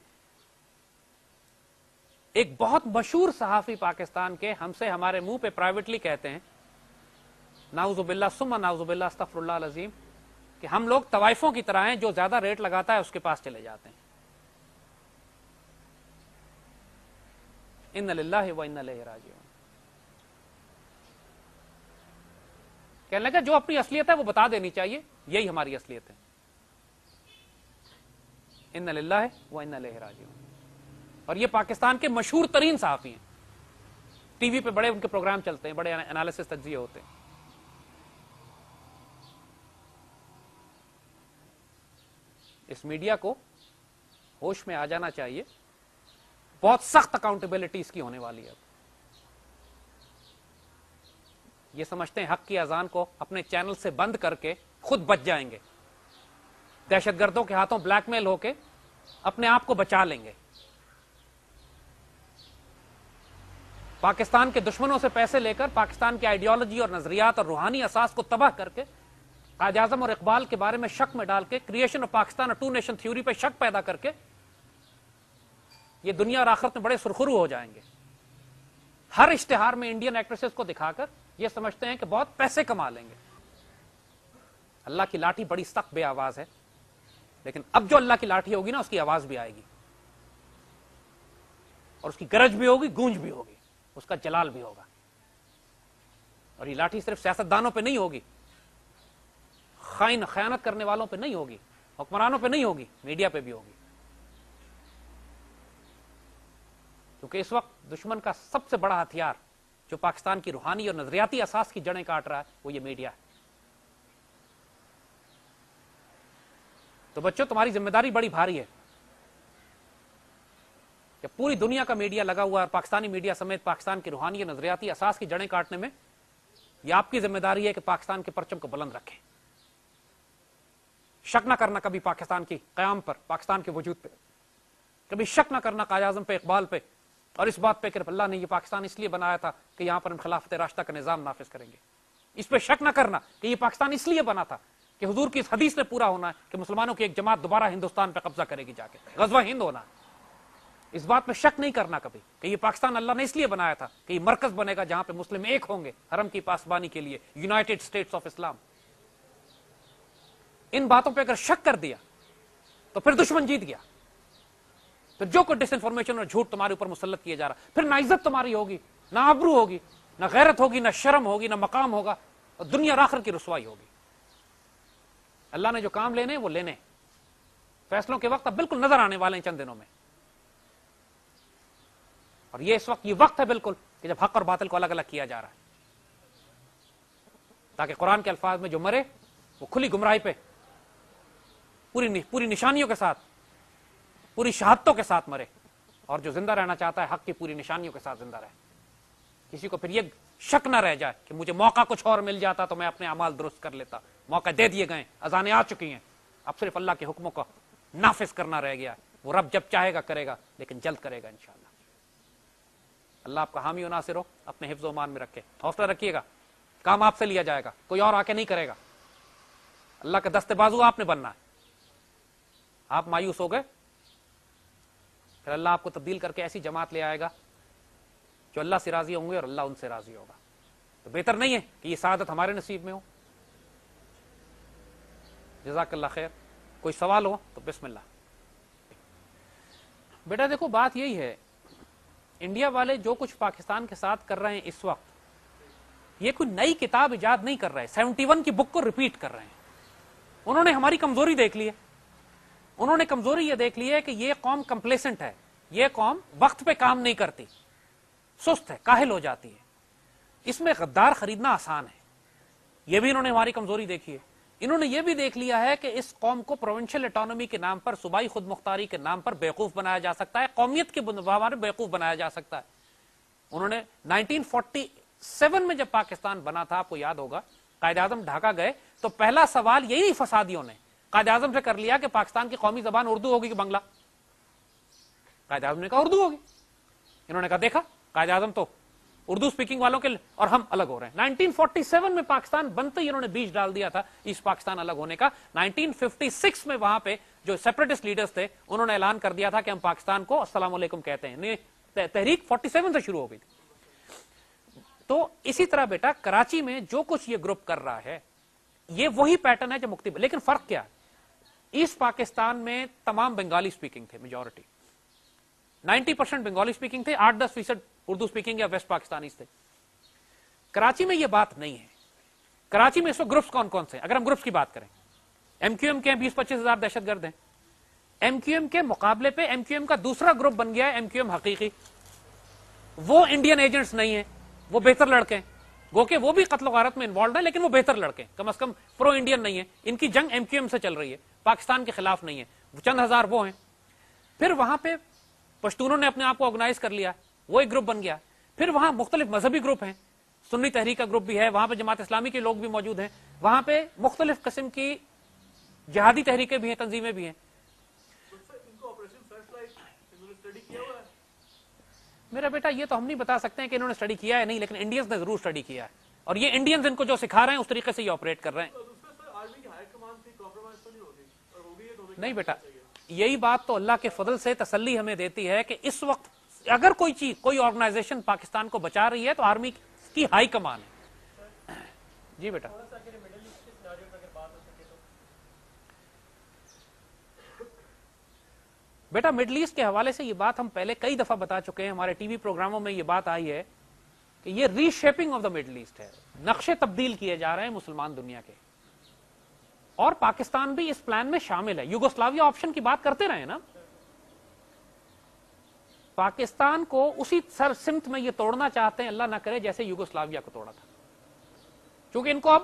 ایک بہت مشہور صحافی پاکستان کے ہم سے ہمارے منہ پہ پرائیویٹلی کہتے ہیں، نعوذ باللہ ثم نعوذ باللہ استغفر اللہ العظیم، کہ ہم لوگ طوائفوں کی طرح ہیں، جو زیادہ ریٹ لگاتا ہے اس کے پاس چلے جاتے ہیں۔ ان للہ و انا الیہ راجعون۔ کہنے لگا جو اپنی اصلیت ہے وہ بتا دینی چاہیے، یہی ہماری اصلیت ہے۔ ان للہ و انا الیہ راجعون۔ اور یہ پاکستان کے مشہور ترین صحافی ہیں، ٹی وی پہ بڑے ان کے پروگرام چلتے ہیں، بڑے انالیسس تجزیے ہوتے ہیں۔ اس میڈیا کو ہوش میں آ جانا چاہیے، بہت سخت اکاؤنٹیبلٹی اس کی ہونے والی ہے۔ یہ سمجھتے ہیں حق کی اذان کو اپنے چینل سے بند کر کے خود بچ جائیں گے، دہشت گردوں کے ہاتھوں بلیک میل ہو کے اپنے آپ کو بچا لیں گے، پاکستان کے دشمنوں سے پیسے لے کر پاکستان کی آئیڈیالوجی اور نظریات اور روحانی اساس کو تباہ کر کے، قائد اعظم اور اقبال کے بارے میں شک میں ڈال کے، کریشن آف پاکستان اور ٹو نیشن تھیوری پہ شک پیدا کر کے یہ دنیا اور آخرت میں بڑے سرخرو ہو جائیں گے۔ ہر اشتہار میں انڈین ایکٹریسز کو دکھا کر یہ سمجھتے ہیں کہ بہت پیسے کما لیں گے۔ اللہ کی لاٹھی بڑی سخت بے آواز ہے، لیکن اب جو اللہ کی لاٹھی ہوگی نا اس کی آواز بھی آئے گی، اور اس کی گرج بھی ہوگی، گونج بھی ہوگی، اس کا جلال بھی ہوگا۔ اور یہ لاٹھی صرف سیاستدانوں پہ نہیں ہوگی، خیانت کرنے والوں پہ نہیں ہوگی، حکمرانوں پہ نہیں ہوگی، میڈیا پہ بھی ہوگی۔ کیونکہ اس وقت دشمن کا سب سے بڑا ہتھیار جو پاکستان کی روحانی اور نظریاتی اساس کی جڑیں کاٹ رہا ہے وہ یہ میڈیا ہے۔ تو بچوں تمہاری ذمہ داری بڑی بھاری ہے، جب پوری دنیا کا میڈیا لگا ہوا ہے اور پاکستانی میڈیا سمیت پاکستان کی روحانی نظریاتی اساس کی جڑیں کاٹنے میں، یہ آپ کی ذمہ داری ہے کہ پاکستان کے پرچم کو بلند رکھیں. شک نہ کرنا کبھی پاکستان کی قیام پر، پاکستان کے وجود پہ. کبھی شک نہ کرنا قائد اعظم پہ، اقبال پہ، اور اس بات پہ کہ اللہ نے یہ پاکستان اس لیے بنایا تھا کہ یہاں پر ہم خلافت راشدہ کا نظام نافذ کریں گے. اس پہ شک نہ کرنا کہ یہ پاکستان اس لیے بنا تھا کہ حضور کی اس حدیث نے پورا ہونا ہے کہ مسلمانوں کی ایک جماعت دوبارہ ہندوستان پہ قبضہ کرے گی، جا کے غزوہ ہند ہونا ہے. اس بات پہ شک نہیں کرنا کبھی کہ یہ پاکستان اللہ نے اس لیے بنایا تھا کہ یہ مرکز بنے گا جہاں پہ مسلم ایک ہوں گے حرم کی پاسبانی کے لیے، یونائٹڈ اسٹیٹس آف اسلام. ان باتوں پہ اگر شک کر دیا تو پھر دشمن جیت گیا. پھر جو کوئی ڈس انفارمیشن اور جھوٹ تمہارے اوپر مسلط کیا جا رہا، پھر نہ عزت تمہاری ہوگی، نہ آبرو ہوگی، نہ غیرت ہوگی، نہ شرم ہوگی، نہ مقام ہوگا، اور دنیا اور آخرت کی رسوائی ہوگی. اللہ نے جو کام لینے وہ لینے، فیصلوں کے وقت اب بالکل نظر آنے والے ہیں چند دنوں میں. اور یہ اس وقت یہ وقت ہے بالکل کہ جب حق اور باطل کو الگ الگ کیا جا رہا ہے، تاکہ قرآن کے الفاظ میں جو مرے وہ کھلی گمراہی پہ پوری نشانیوں کے ساتھ، پوری شہادتوں کے ساتھ مرے، اور جو زندہ رہنا چاہتا ہے حق کی پوری نشانیوں کے ساتھ زندہ رہے. کسی کو پھر یہ شک نہ رہ جائے کہ مجھے موقع کچھ اور مل جاتا تو میں اپنے اعمال درست کر لیتا. موقع دے دیے گئے، اذانیں آ چکی ہیں، اب صرف اللہ کے حکموں کو نافذ کرنا رہ گیا. وہ رب جب چاہے گا کرے گا، لیکن جلد کرے گا انشاءاللہ. اللہ آپ کا حامی و ناصر ہو، اپنے حفظ و امان میں رکھے. حوصلہ رکھیے گا، کام آپ سے لیا جائے گا، کوئی اور آ کے نہیں کرے گا. اللہ کا دست بازو آپ نے بننا ہے. آپ مایوس ہو گئے، پھر اللہ آپ کو تبدیل کر کے ایسی جماعت لے آئے گا جو اللہ سے راضی ہوں گے اور اللہ ان سے راضی ہوگا. تو بہتر نہیں ہے کہ یہ سعادت ہمارے نصیب میں ہو. جزاک اللہ خیر. کوئی سوال ہو تو بسم اللہ. بیٹا دیکھو بات یہی ہے، انڈیا والے جو کچھ پاکستان کے ساتھ کر رہے ہیں اس وقت، یہ کوئی نئی کتاب ایجاد نہیں کر رہے، 71 کی بک کو ریپیٹ کر رہے ہیں. انہوں نے ہماری کمزوری دیکھ لی ہے. انہوں نے کمزوری یہ دیکھ لی ہے کہ یہ قوم کمپلیسنٹ ہے، یہ قوم وقت پہ کام نہیں کرتی، سست ہے، کاہل ہو جاتی ہے. اس میں غدار خریدنا آسان ہے. یہ بھی انہوں نے ہماری کمزوری دیکھی ہے. انہوں نے یہ بھی دیکھ لیا ہے کہ اس قوم کو پروونشل اٹانومی کے نام پر، صوبائی خود مختاری کے نام پر بیوقوف بنایا جا سکتا ہے، قومیت کے بنیاد پر بیوقوف بنایا جا سکتا ہے. انہوں نے 1947 میں جب پاکستان بنا تھا، آپ کو یاد ہوگا، قائد اعظم ڈھاکہ گئے تو پہلا سوال یہی فسادیوں نے قائد اعظم سے کر لیا کہ پاکستان کی قومی زبان اردو ہوگی کہ بنگلہ. قائد اعظم نے کہا اردو ہوگی. انہوں نے کہا دیکھا قائد اعظم تو اردو سپیکنگ والوں کے اور ہم الگ ہو رہے ہیں. 1947 میں پاکستان بنتے ہی انہوں نے بیج ڈال دیا تھا ایسٹ پاکستان الگ ہونے کا. 1956 میں وہاں پہ جو سیپریٹسٹ لیڈرز تھے انہوں نے اعلان کر دیا تھا کہ ہم پاکستان کو السلام علیکم کہتے ہیں. تحریک 47 سے شروع ہو گئی تھی. تو اسی طرح بیٹا کراچی میں جو کچھ یہ گروپ کر رہا ہے یہ وہی پیٹرن ہے جو مکتی. لیکن فرق کیا ہے؟ ایسٹ پاکستان میں تمام بنگالی سپیکنگ تھے، میجورٹی 90% بنگالی سپیکنگ تھے، 8-10% اردو سپیکنگ یا ویسٹ پاکستانی تھے. کراچی میں یہ بات نہیں ہے. کراچی میں اس وقت گروپس کون کون سے ہیں؟ اگر ہم گروپس کی بات کریں، ایم کیو ایم کے 20-25 ہزار دہشت گرد ہیں. ایم کیو ایم کے مقابلے پہ ایم کیو ایم کا دوسرا گروپ بن گیا ہے ایم کیو ایم حقیقی. وہ انڈین ایجنٹس نہیں ہیں، وہ بہتر لڑکے ہیں. گو کہ وہ بھی قتل و غارت میں انوالوڈ ہیں لیکن وہ بہتر لڑکے ہیں، کم از کم پرو انڈین نہیں ہے. ان کی جنگ ایم کیو ایم سے چل رہی ہے، پاکستان کے خلاف نہیں ہے. چند ہزار وہ ہیں. پھر وہاں پہ پشتونوں نے اپنے آپ کو آرگنائز کر لیا، وہ ایک گروپ بن گیا. پھر وہاں مختلف مذہبی گروپ ہیں، سنی تحریک کا گروپ بھی ہے، وہاں پہ جماعت اسلامی کے لوگ بھی موجود ہیں، وہاں پہ مختلف قسم کی جہادی تحریکیں بھی ہیں، تنظیمیں بھی ہیں. میرا بیٹا یہ تو ہم نہیں بتا سکتے ہیں کہ انہوں نے اسٹڈی کیا ہے نہیں، لیکن انڈینز نے ضرور اسٹڈی کیا ہے، اور یہ انڈینز ان کو جو سکھا رہے ہیں اس طریقے سے یہ آپریٹ کر رہے ہیں. نہیں بیٹا، یہی بات تو اللہ کے فضل سے تسلی ہمیں دیتی ہے کہ اس وقت اگر کوئی چیز، کوئی آرگنائزیشن پاکستان کو بچا رہی ہے تو آرمی کی ہائی کمان ہے. جی بیٹا. بیٹا مڈل ایسٹ کے حوالے سے یہ بات ہم پہلے کئی دفعہ بتا چکے ہیں، ہمارے ٹی وی پروگراموں میں یہ بات آئی ہے کہ یہ reshaping of the Middle East ہے. نقشے تبدیل کیے جا رہے ہیں مسلمان دنیا کے، اور پاکستان بھی اس پلان میں شامل ہے. یوگوسلاویا آپشن کی بات کرتے رہے نا. پاکستان کو اسی سمت میں یہ توڑنا چاہتے ہیں، اللہ نہ کرے جیسے یوگوسلاویا کو توڑا تھا، کیونکہ ان کو اب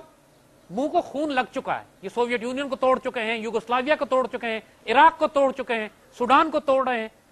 منہ کو خون لگ چکا ہے. یہ سوویت یونین کو توڑ چکے ہیں، یوگوسلاویا کو توڑ چکے ہیں، عراق کو توڑ چکے ہیں، سوڈان کو توڑ رہے ہیں.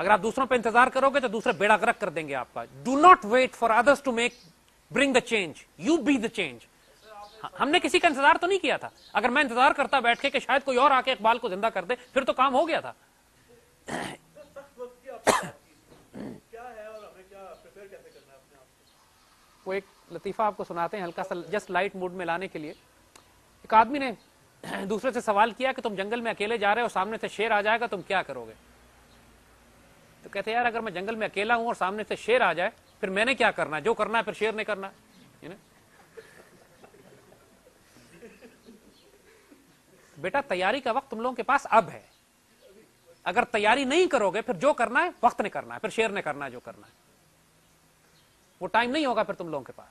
اگر آپ دوسروں پہ انتظار کرو گے تو دوسرے بیڑا غرق کر دیں گے آپ کا. Do not wait for others to make bring the change, you be the change. ہم نے کسی کا انتظار تو نہیں کیا تھا. اگر میں انتظار کرتا بیٹھ کے کہ شاید کوئی اور آ کے اقبال کو زندہ کر دے, پھر تو کام ہو گیا تھا. وہ ایک لطیفہ آپ کو سناتے ہیں ہلکا سا, جسٹ لائٹ موڈ میں لانے کے لیے. ایک آدمی نے دوسرے سے سوال کیا کہ تم جنگل میں اکیلے جا رہے ہو, سامنے سے شیر آ جائے گا, تم کیا کرو گے؟ تو کہتے ہیں یار اگر میں جنگل میں اکیلا ہوں اور سامنے سے شیر آ جائے, پھر میں نے کیا کرنا ہے؟ جو کرنا ہے پھر شیر نے کرنا ہے. بیٹا تیاری کا وقت تم لوگوں کے پاس اب ہے. اگر تیاری نہیں کرو گے پھر جو کرنا ہے وقت نے کرنا ہے, پھر شیر نے کرنا ہے جو کرنا ہے. وہ ٹائم نہیں ہوگا پھر تم لوگوں کے پاس.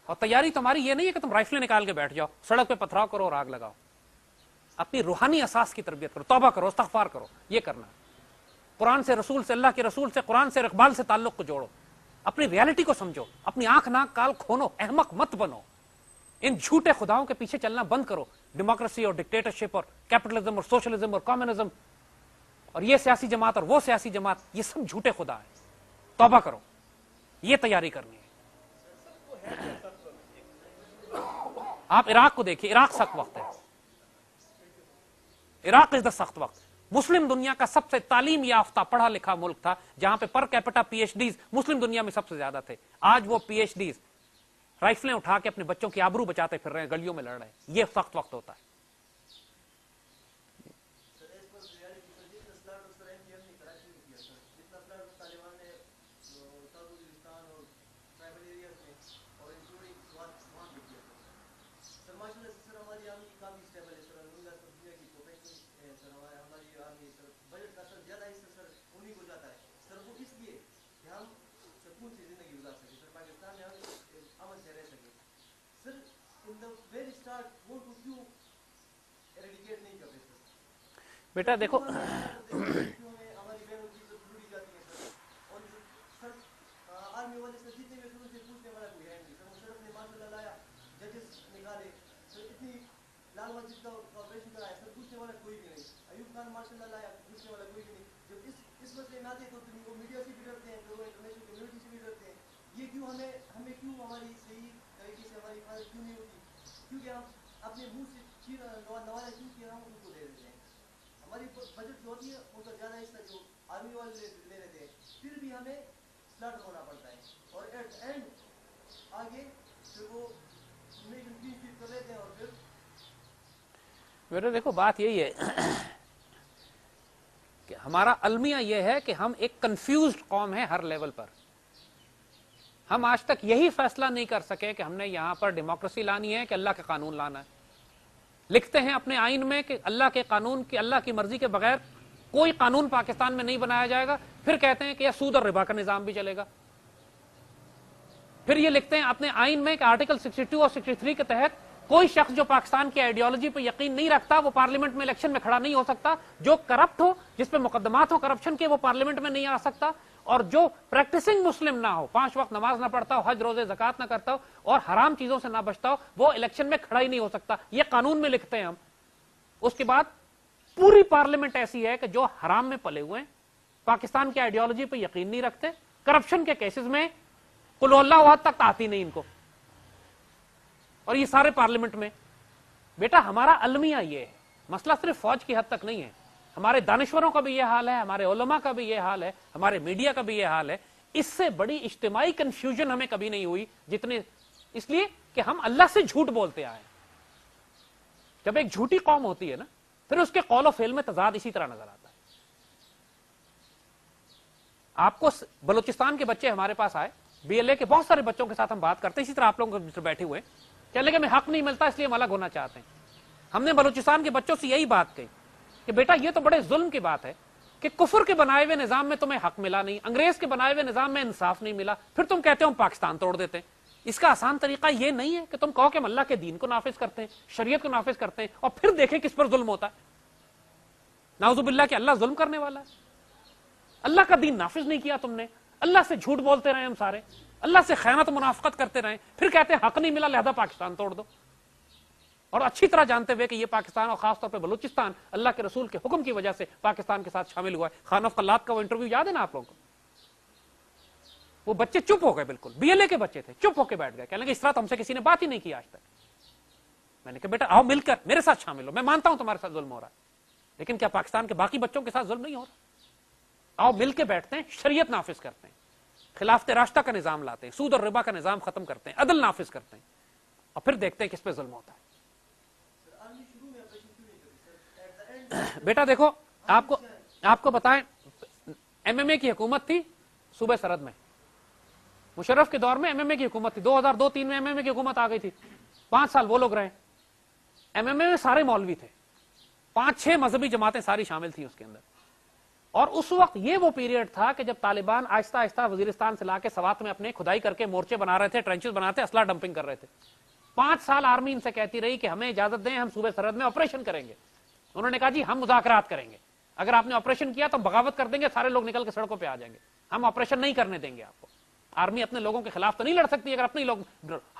اور تیاری تمہاری یہ نہیں ہے کہ تم رائفلیں نکال کے بیٹھ جاؤ, سڑک پہ پتھراؤ کرو اور آگ لگاؤ. اپنی روحانی اساس کی تربیت کرو, توبہ کرو, استغفار کرو. یہ کرنا ہے. قرآن سے, رسول سے, اللہ کے رسول سے, قرآن سے, اقبال سے تعلق کو جوڑو. اپنی ریالٹی کو سمجھو. اپنی آنکھ ناک کال کھولو, احمق مت بنو. ان جھوٹے خداؤں کے پیچھے چلنا بند کرو. ڈیموکریسی اور ڈکٹیٹرشپ اور کیپٹلزم اور سوشلزم اور کمیونزم اور یہ سیاسی جماعت اور وہ سیاسی جماعت, یہ سب جھوٹے خدا ہیں. توبہ کرو. یہ تیاری کرنی ہے. آپ عراق کو دیکھیے, عراق سخت وقت ہے. عراق از دا سخت وقت. مسلم دنیا کا سب سے تعلیم یافتہ پڑھا لکھا ملک تھا, جہاں پہ per capita PhDs مسلم دنیا میں سب سے زیادہ تھے. آج وہ پی ایچ ڈیز رائفلیں اٹھا کے اپنے بچوں کی آبرو بچاتے پھر رہے ہیں, گلیوں میں لڑ رہے ہیں. یہ سخت وقت ہوتا ہے. بیٹا دیکھو میرے دیکھو بات یہی ہے کہ ہمارا المیہ یہ ہے کہ ہم ایک کنفیوزڈ قوم ہے ہر لیول پر. ہم آج تک یہی فیصلہ نہیں کر سکے کہ ہم نے یہاں پر ڈیموکریسی لانی ہے کہ اللہ کے قانون لانا ہے. لکھتے ہیں اپنے آئین میں کہ اللہ کے قانون کی, اللہ کی مرضی کے بغیر کوئی قانون پاکستان میں نہیں بنایا جائے گا. پھر کہتے ہیں کہ یہ سود اور ربا کا نظام بھی چلے گا. پھر یہ لکھتے ہیں اپنے آئین میں کہ آرٹیکل 62 اور 63 کے تحت کوئی شخص جو پاکستان کی آئیڈیالوجی پہ یقین نہیں رکھتا وہ پارلیمنٹ میں الیکشن میں کھڑا نہیں ہو سکتا. جو کرپٹ ہو, جس پہ مقدمات ہو کرپشن کے, وہ پارلیمنٹ میں نہیں آ سکتا. اور جو پریکٹسنگ مسلم نہ ہو, 5 وقت نماز نہ پڑھتا ہو, حج روزے زکات نہ کرتا ہو اور حرام چیزوں سے نہ بچتا ہو, وہ الیکشن میں کھڑا ہی نہیں ہو سکتا. یہ قانون میں لکھتے ہیں ہم. اس کے بعد پوری پارلیمنٹ ایسی ہے کہ جو حرام میں پلے ہوئے ہیں, پاکستان کی آئیڈیالوجی پہ یقین نہیں رکھتے, کرپشن کے کیسز میں قل اللہ احد تک آتی نہیں ان کو, اور یہ سارے پارلیمنٹ میں. بیٹا ہمارا المیہ یہ ہے. مسئلہ صرف فوج کی حد تک نہیں ہے, ہمارے دانشوروں کا بھی یہ حال ہے, ہمارے علماء کا بھی یہ حال ہے, ہمارے میڈیا کا بھی یہ حال ہے. اس سے بڑی اجتماعی کنفیوژن ہمیں کبھی نہیں ہوئی جتنے, اس لیے کہ ہم اللہ سے جھوٹ بولتے آئے. جب ایک جھوٹی قوم ہوتی ہے نا, پھر اس کے قول و فعل میں تضاد اسی طرح نظر آتا ہے. آپ کو بلوچستان کے بچے ہمارے پاس آئے, بی ایل اے کے بہت سارے بچوں کے ساتھ ہم بات کرتے ہیں, اسی طرح آپ لوگ بیٹھے ہوئے چلے کہ ہمیں حق نہیں ملتا اس لیے ہم الگ ہونا چاہتے ہیں. ہم نے بلوچستان کے بچوں سے یہی بات کہی کہ بیٹا یہ تو بڑے ظلم کی بات ہے کہ کفر کے بنائے ہوئے نظام میں تمہیں حق ملا نہیں, انگریز کے بنائے ہوئے نظام میں انصاف نہیں ملا, پھر تم کہتے ہو ہم پاکستان توڑ دیتے ہیں. اس کا آسان طریقہ یہ نہیں ہے کہ تم کہو کہ ہم اللہ کے دین کو نافذ کرتے ہیں, شریعت کو نافذ کرتے ہیں, اور پھر دیکھیں کس پر ظلم ہوتا ہے. نعوذ باللہ کہ اللہ ظلم کرنے والا ہے. اللہ کا دین نافذ نہیں کیا تم نے, اللہ سے جھوٹ بولتے رہے ہم سارے, اللہ سے خیانت و منافقت کرتے رہے, پھر کہتے ہیں حق نہیں ملا لہذا پاکستان توڑ دو. اور اچھی طرح جانتے ہوئے کہ یہ پاکستان اور خاص طور پہ بلوچستان اللہ کے رسول کے حکم کی وجہ سے پاکستان کے ساتھ شامل ہوا ہے. خان آف قلات کا وہ انٹرویو یاد ہے نا آپ لوگوں کو؟ وہ بچے چپ ہو گئے, بالکل بی ایل اے کے بچے تھے, چپ ہو کے بیٹھ گئے, کہنے لگے اس طرح تو ہم سے کسی نے بات ہی نہیں کی آج تک. میں نے کہا بیٹا آؤ مل کر میرے ساتھ شامل ہو, میں مانتا ہوں تمہارے ساتھ ظلم ہو رہا ہے, لیکن کیا پاکستان کے باقی بچوں کے ساتھ ظلم نہیں ہو رہا؟ آؤ مل کے بیٹھتے ہیں, شریعت نافذ کرتے ہیں, خلافت راستہ کا نظام لاتے ہیں, سود اور ربا کا نظام ختم کرتے ہیں, عدل نافذ کرتے ہیں, اور پھر دیکھتے ہیں کس پہ ظلم ہوتا ہے. بیٹا دیکھو آپ کو بتائیں, ایم ایم اے کی حکومت تھی صوبہ سرحد میں, مشرف کے دور میں ایم ایم اے کی حکومت تھی, 2002-3 میں ایم ایم اے کی حکومت آ گئی تھی, 5 سال وہ لوگ رہے. ایم ایم اے میں سارے مولوی تھے, 5-6 مذہبی جماعتیں ساری شامل تھیں اس کے اندر. اور اس وقت یہ وہ پیریڈ تھا کہ جب طالبان آہستہ آہستہ وزیرستان سے لا کے سوات میں اپنے کھدائی کر کے مورچے بنا رہے تھے, ٹرنچز بناتے, اسلحہ ڈمپنگ کر رہے تھے. 5 سال آرمی ان سے کہتی رہی کہ ہمیں اجازت دیں, ہم صوبہ سرحد میں آپریشن کریں گے. انہوں نے کہا جی ہم مذاکرات کریں گے, اگر آپ نے آپریشن کیا تو ہم بغاوت کر دیں گے, سارے لوگ نکل کے سڑکوں پہ آ جائیں گے, ہم آپریشن نہیں کرنے دیں گے آپ کو. آرمی اپنے لوگوں کے خلاف تو نہیں لڑ سکتی اگر اپنے لوگ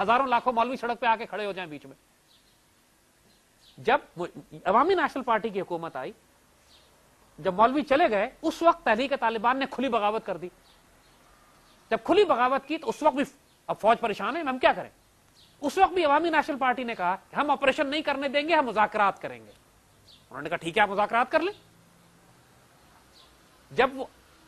ہزاروں لاکھوں مولوی سڑک پہ آ کے کھڑے ہو جائیں بیچ میں. جب عوامی نیشنل پارٹی کی حکومت آئی, جب مولوی چلے گئے, اس وقت تحریک طالبان نے کھلی بغاوت کر دی. جب کھلی بغاوت کی تو اس وقت بھی اب فوج پریشان ہے, ہم کیا کریں. اس وقت بھی عوامی نیشنل پارٹی نے کہا کہ ہم آپریشن نہیں کرنے دیں گے, ہم مذاکرات کریں گے. انہوں نے کہا ٹھیک ہے آپ مذاکرات کر لیں. جب وہ